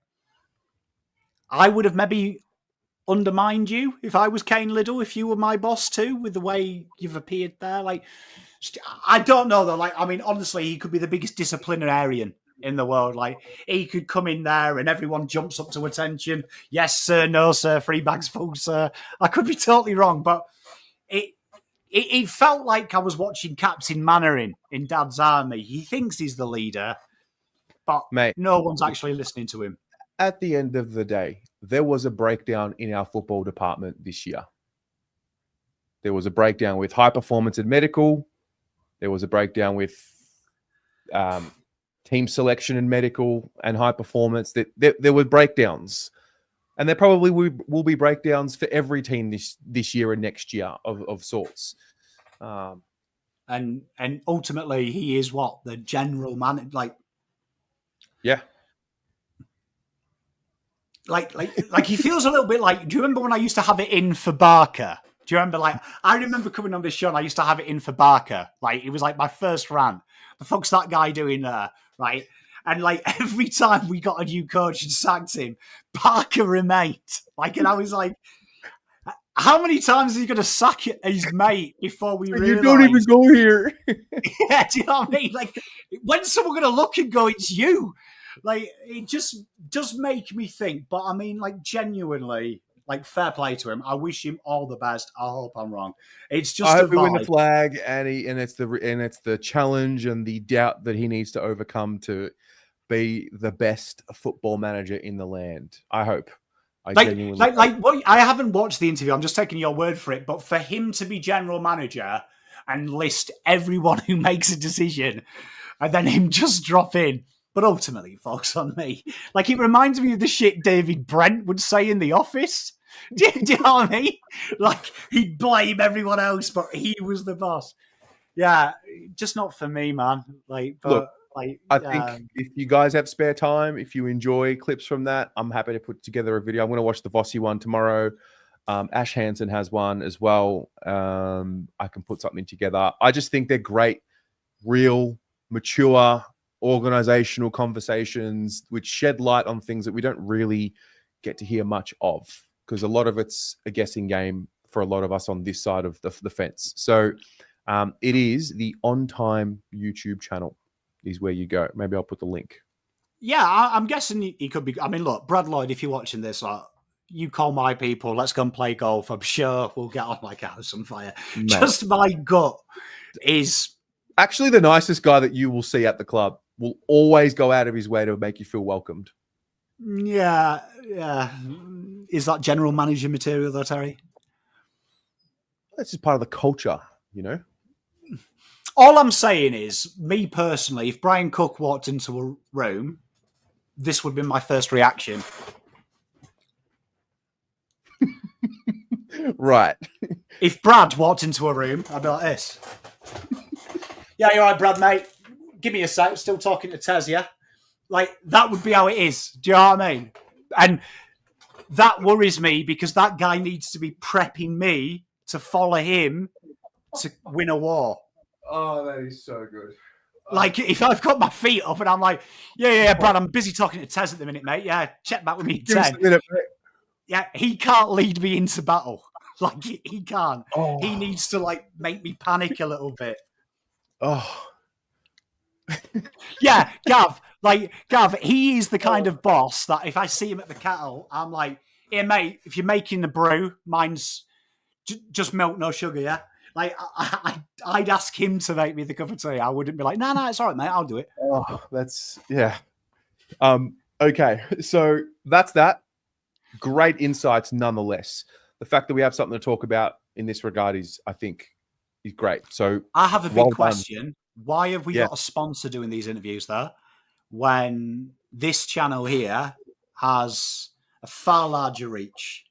I would have maybe undermined you if I was Kane Liddell, if you were my boss too, with the way you've appeared there. Like, I don't know, though. Like, I mean, honestly, he could be the biggest disciplinarian in the world. Like, he could come in there and everyone jumps up to attention. Yes, sir. No, sir. 3 bags full, sir. I could be totally wrong, but it felt like I was watching Captain Mannering in Dad's Army. He thinks he's the leader, but no one's actually listening to him. At the end of the day, there was a breakdown in our football department this year. There was a breakdown with high performance and medical. There was a breakdown with team selection and medical and high performance. There were breakdowns, and there probably will be breakdowns for every team this year and next year of sorts. And ultimately, he is what the general man. Yeah. Like he feels a little bit like. Do you remember when I used to have it in for Barker? Do you remember? Like, I remember coming on this show and I used to have it in for Barker. Like, it was like my first rant. The fuck's that guy doing there, right? And like every time we got a new coach and sacked him, Barker remained. Like, and I was like, how many times is he going to sack his mate before we realize? You don't even go here. Yeah, do you know what I mean? Like, when's someone going to look and go, it's you? Like, it just does make me think. But I mean, like, genuinely, like, fair play to him. I wish him all the best. I hope I'm wrong. It's just I a hope we win the vibe. flag, and it's the challenge and the doubt that he needs to overcome to be the best football manager in the land. I hope. Well, I haven't watched the interview. I'm just taking your word for it. But for him to be general manager and list everyone who makes a decision, and then him just drop in. But ultimately, folks, on me, like, it reminds me of the shit David Brent would say in The Office. Do you know what I mean? Like, he'd blame everyone else, but he was the boss. Yeah, just not for me, man. Like, but Look, like, I think if you guys have spare time, if you enjoy clips from that, I'm happy to put together a video. I'm going to watch the Vossi one tomorrow. Ash Hansen has one as well. I can put something together. I just think they're great, real, mature, organizational conversations which shed light on things that we don't really get to hear much of, because a lot of it's a guessing game for a lot of us on this side of the fence. So it is the On Time YouTube channel is where you go. Maybe I'll put the link. Yeah, I'm guessing he could be. I mean, look, Brad Lloyd, if you're watching this, you call my people, let's go and play golf. I'm sure we'll get on like a house on fire. Mate. Just my gut is actually the nicest guy that you will see at the club. Will always go out of his way to make you feel welcomed. Yeah. Is that general manager material though, Terry? That's just part of the culture, you know? All I'm saying is, me personally, if Brian Cook walked into a room, this would be my first reaction. Right. If Brad walked into a room, I'd be like this. Yeah, you're right, Brad, mate. Give me a sec. Still talking to Tez, yeah? Like, that would be how it is. Do you know what I mean? And that worries me because that guy needs to be prepping me to follow him to win a war. Oh, that is so good. Like, if I've got my feet up and I'm like, yeah, Brad, I'm busy talking to Tez at the minute, mate. Yeah, check back with me at 10. Minute, mate. Yeah, he can't lead me into battle. Like, he can't. Oh. He needs to, like, make me panic a little bit. Oh. Yeah, Gav, he is the kind of boss that if I see him at the kettle, I'm like, here, mate, if you're making the brew, mine's just milk, no sugar, yeah? Like, I'd ask him to make me the cup of tea. I wouldn't be like, no, it's all right, mate, I'll do it. Oh, that's, yeah. Okay, so that's that. Great insights nonetheless. The fact that we have something to talk about in this regard is, I think, is great. So I have a big well question. Done. Why have we got a sponsor doing these interviews there when this channel here has a far larger reach,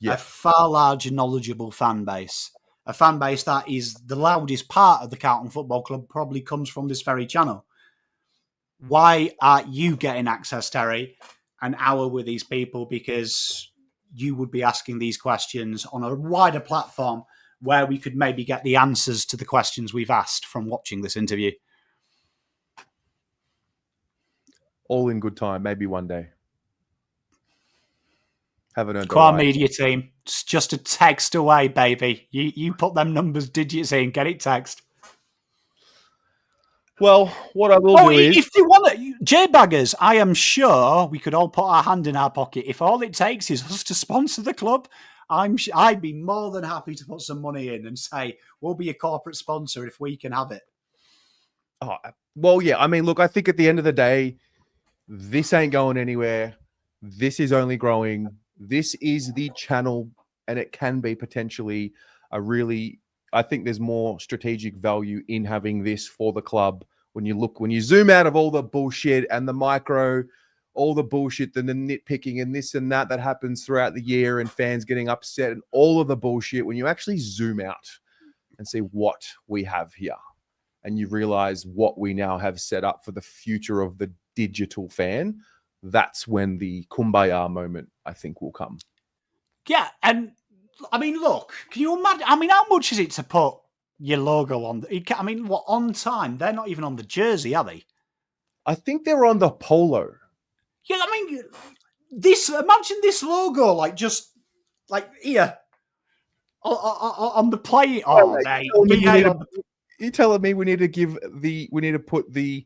a far larger knowledgeable fan base, a fan base that is the loudest part of the Carlton Football Club probably comes from this very channel? Why are you getting access, Terry, an hour with these people? Because you would be asking these questions on a wider platform where we could maybe get the answers to the questions we've asked from watching this interview. All in good time. Maybe one day. Haven't earned Qua media team. It's just a text away, baby. You put them numbers, digits in, get it text. Well, what I will do is... if you want it, J-Baggers, I am sure we could all put our hand in our pocket. If all it takes is us to sponsor the club, I'd be more than happy to put some money in and say, we'll be a corporate sponsor if we can have it. Oh, well, yeah. I mean, look, I think at the end of the day, this ain't going anywhere. This is only growing. This is the channel, and it can be potentially a really I think there's more strategic value in having this for the club. When you zoom out of all the bullshit and the micro, all the bullshit and the nitpicking and this and that happens throughout the year and fans getting upset and all of the bullshit, when you actually zoom out and see what we have here and you realize what we now have set up for the future of the digital fan, that's when the kumbaya moment, I think, will come. Yeah, and I mean, look, can you imagine? I mean, how much is it to put your logo on? I mean, what, on time? They're not even on the jersey, are they? I think they're on the polo. Yeah, I mean, imagine this logo, like, just, like, here, on the play. Oh, mate. You telling me we need to put the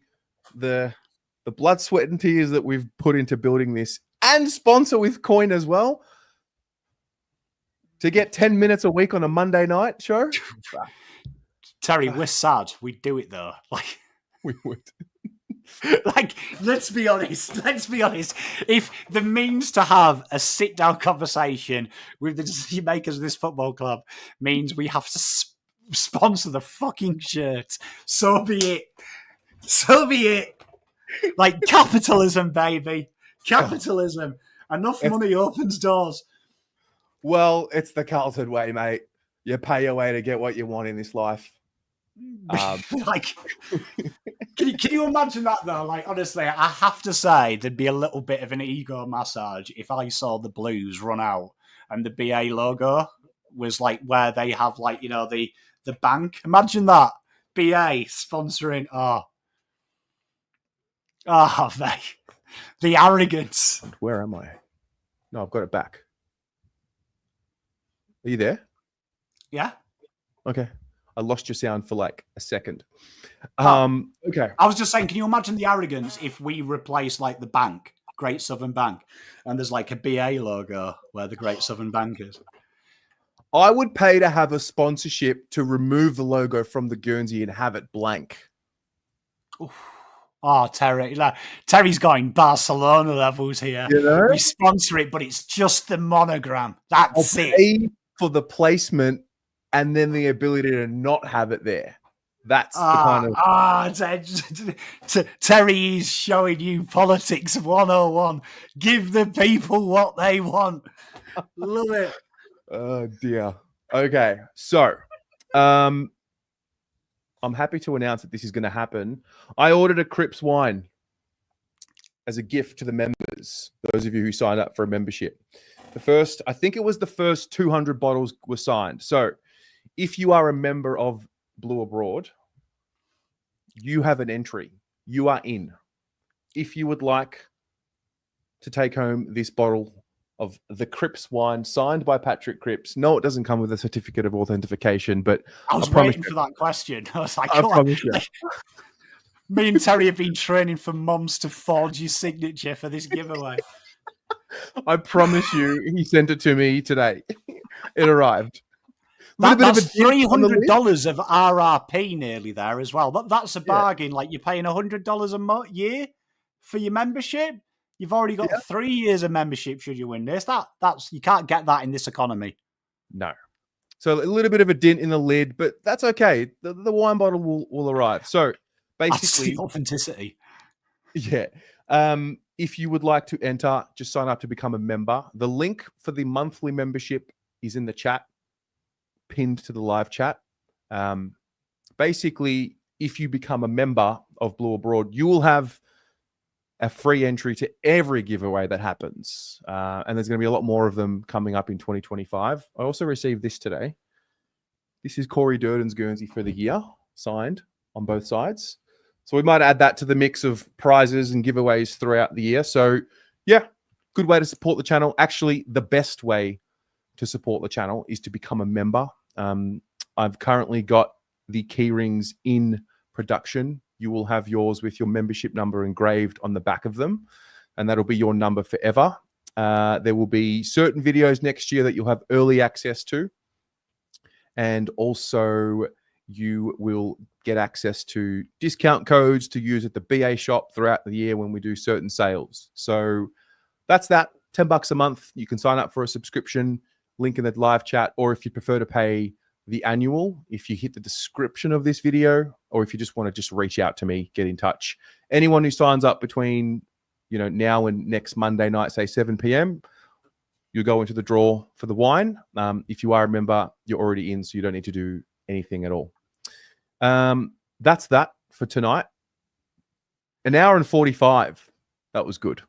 blood, sweat, and tears that we've put into building this and sponsor with coin as well to get 10 minutes a week on a Monday night show? Terry, we're sad. We'd do it, though. Like, we would. Like, let's be honest. If the means to have a sit-down conversation with the decision makers of this football club means we have to sponsor the fucking shirt, so be it. Like, capitalism, baby. Capitalism. Enough money opens doors. Well, it's the Carlton way, mate. You pay your way to get what you want in this life. Like, can you imagine that, though? Like, honestly, I have to say there'd be a little bit of an ego massage if I saw the Blues run out and the BA logo was like where they have, like, you know, the bank. Imagine that. BA sponsoring. Oh, mate. The arrogance. Where am I? No, I've got it back. Are you there? Yeah. Okay. I lost your sound for like a second. Okay. I was just saying, can you imagine the arrogance if we replace, like, the bank, Great Southern Bank, and there's like a BA logo where the Great Southern Bank is? I would pay to have a sponsorship to remove the logo from the Guernsey and have it blank. Oof. Oh, Terry. Like, Terry's going Barcelona levels here. You know? We sponsor it, but it's just the monogram. That's I'll it. pay for the placement and then the ability to not have it there. That's the kind of... Terry is showing you politics 101. Give the people what they want. Love it. Oh, dear. Okay, so I'm happy to announce that this is going to happen. I ordered a Crips wine as a gift to the members, those of you who signed up for a membership. I think it was the first 200 bottles were signed. So if you are a member of Blue Abroad, you have an entry. You are in. If you would like to take home this bottle of the Cripps wine signed by Patrick Cripps. No, it doesn't come with a certificate of authentication, but I was waiting for that question. I was like, me and Terry have been training for months to forge your signature for this giveaway. I promise you, he sent it to me today. It arrived. That's $300 of RRP nearly there as well. That's a bargain. Yeah. Like, you're paying $100 a year for your membership. You've already got 3 years of membership should you win this. That's you can't get that in this economy. No. So a little bit of a dent in the lid, but that's okay. The wine bottle will arrive. So basically, that's the authenticity. Yeah. If you would like to enter, just sign up to become a member. The link for the monthly membership is in the chat, pinned to the live chat. Basically, if you become a member of Blue Abroad, you will have a free entry to every giveaway that happens. And there's going to be a lot more of them coming up in 2025. I also received this today. This is Corey Durden's Guernsey for the year, signed on both sides. So we might add that to the mix of prizes and giveaways throughout the year. So yeah, good way to support the channel. Actually, the best way to support the channel is to become a member. I've currently got the key rings in production. You will have yours with your membership number engraved on the back of them, and that'll be your number forever. There will be certain videos next year that you'll have early access to, and also you will get access to discount codes to use at the BA shop throughout the year when we do certain sales. So that's that. $10 a month. You can sign up for a subscription, link in the live chat, or if you prefer to pay the annual. If you hit the description of this video, or if you just want to just reach out to me, get in touch. Anyone who signs up between, now and next Monday night, say 7 p.m., you'll go into the draw for the wine. If you are a member, you're already in, so you don't need to do anything at all. That's that for tonight. An hour and 45. That was good.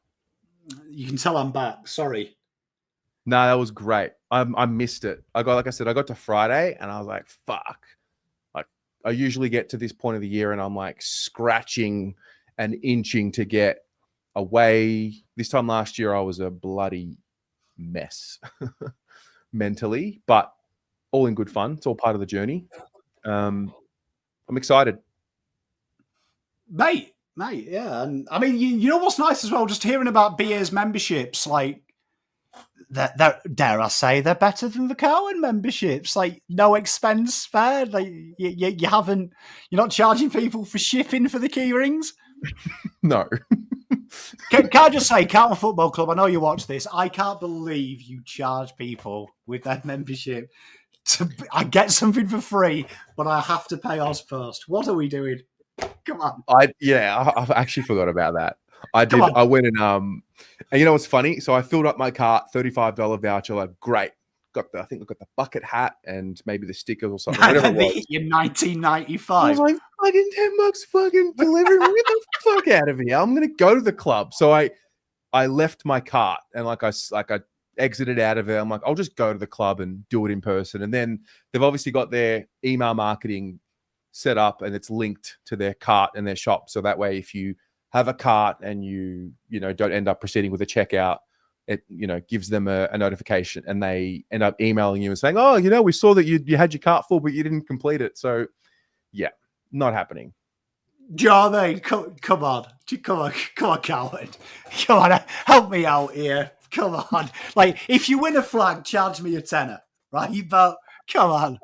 You can tell I'm back. Sorry. No, that was great. I missed it. I got to Friday and I was like, fuck. Like, I usually get to this point of the year and I'm like scratching and inching to get away. This time last year, I was a bloody mess mentally, but all in good fun. It's all part of the journey. I'm excited. Mate, yeah. And I mean, you know what's nice as well? Just hearing about BA's memberships, like, they're, dare I say, they're better than the Carlton memberships. Like, no expense spared. Like, you're not charging people for shipping for the key rings. No. Can I just say, Carlton Football Club, I know you watch this, I can't believe you charge people with their membership. I get something for free, but I have to pay Oz first. What are we doing? Come on. I've actually forgot about that. I did. I went and you know what's funny? So I filled up my cart, $35 voucher. Like, great. I think I got the bucket hat and maybe the stickers or something. Whatever it was. In 1995. I was like, fucking $10 fucking delivery. Get the fuck out of here. I'm gonna go to the club. So I left my cart and I exited out of it. I'm like, I'll just go to the club and do it in person. And then they've obviously got their email marketing set up and it's linked to their cart and their shop. So that way, if you have a cart and you don't end up proceeding with a checkout, it gives them a notification and they end up emailing you and saying, oh, we saw that you had your cart full, but you didn't complete it. So yeah, not happening. Do you know what I mean? Come on, Carlton. Come on, help me out here. Come on. Like, if you win a flag, charge me a tenner, right? But come on.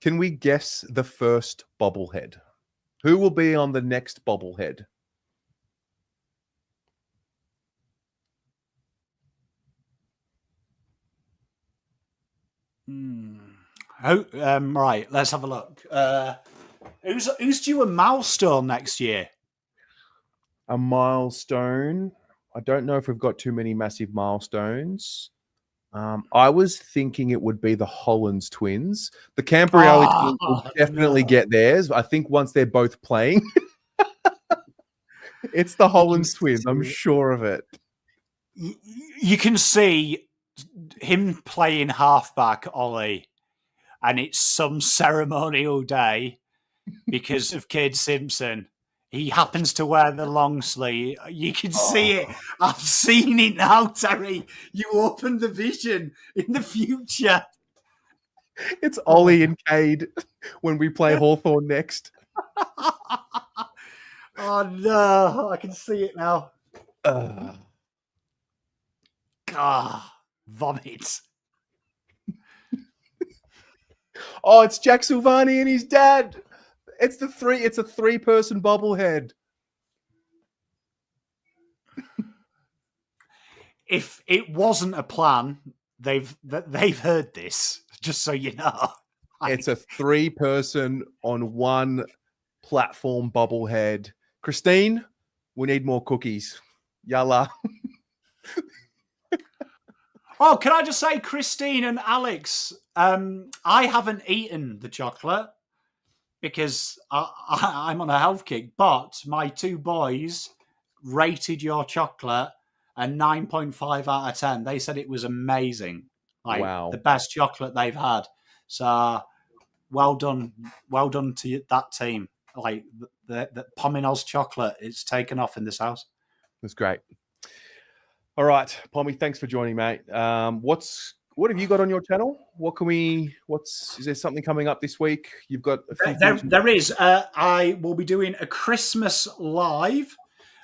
Can we guess the first bobblehead? Who will be on the next bobblehead? Right, let's have a look. Who's due a milestone next year? A milestone? I don't know if we've got too many massive milestones. I was thinking it would be the Hollands twins. The Cannoleria twins will definitely get theirs. I think once they're both playing, it's the Hollands twins. I'm sure of it. You can see him playing halfback, Ollie, and it's some ceremonial day because of Kid Simpson. He happens to wear the long sleeve. You can see it. I've seen it now, Terry. You opened the vision in the future. It's Ollie and Cade when we play Hawthorn next. Oh, no. I can see it now. Vomit. Oh, it's Jack Silvani and his dad. It's a 3-person bobblehead. If it wasn't a plan, they've heard this, just so you know. It's a 3-person on one platform bobblehead. Christine, we need more cookies. Yalla. Oh, can I just say, Christine and Alex, I haven't eaten the chocolate because I'm on a health kick, but my two boys rated your chocolate a 9.5 out of 10. They said it was amazing. Like, wow. The best chocolate they've had. So well done to that team. Like, the Pomino's chocolate is taken off in this house. That's great. All right, Pommy, thanks for joining, mate. What have you got on your channel? Is there something coming up this week? You've got a few there is. I will be doing a Christmas live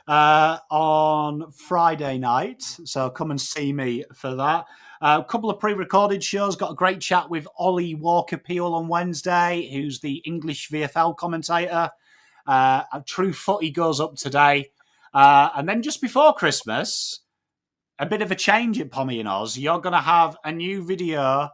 on Friday night. So come and see me for that. A couple of pre-recorded shows. Got a great chat with Ollie Walker-Peel on Wednesday, who's the English VFL commentator. True Footy goes up today. And then just before Christmas, a bit of a change at Pommy and Oz. You're going to have a new video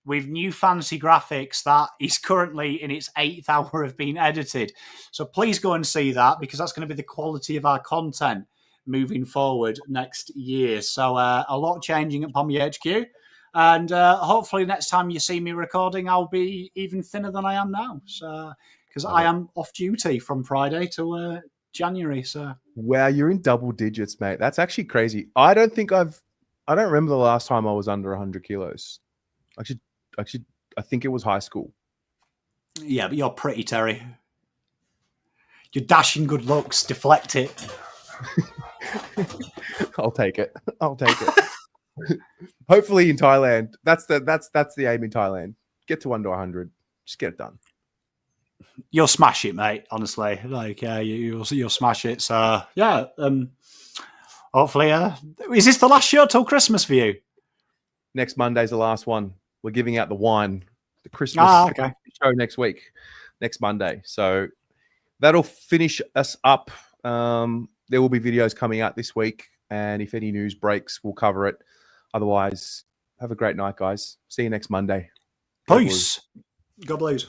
with new fancy graphics that is currently in its 8th hour of being edited. So please go and see that, because that's going to be the quality of our content moving forward next year. So a lot changing at Pommy HQ. And hopefully next time you see me recording, I'll be even thinner than I am now. So, because I am off duty from Friday to January. So Wow, you're in double digits, mate. That's actually crazy. I don't remember the last time I was under 100 kilos. Actually, I think it was high school. yeah, but you're pretty, Terry. Your dashing good looks deflect it. I'll take it. I'll take it. Hopefully in Thailand. That's the aim in Thailand. Get to under 100. Just get it done. You'll smash it, mate. Honestly, like you'll smash it. So yeah, hopefully. Is this the last show till Christmas for you? Next Monday's the last one. We're giving out the wine, the Christmas show next week, next Monday. So that'll finish us up. There will be videos coming out this week, and if any news breaks, we'll cover it. Otherwise, have a great night, guys. See you next Monday. Peace. God bless.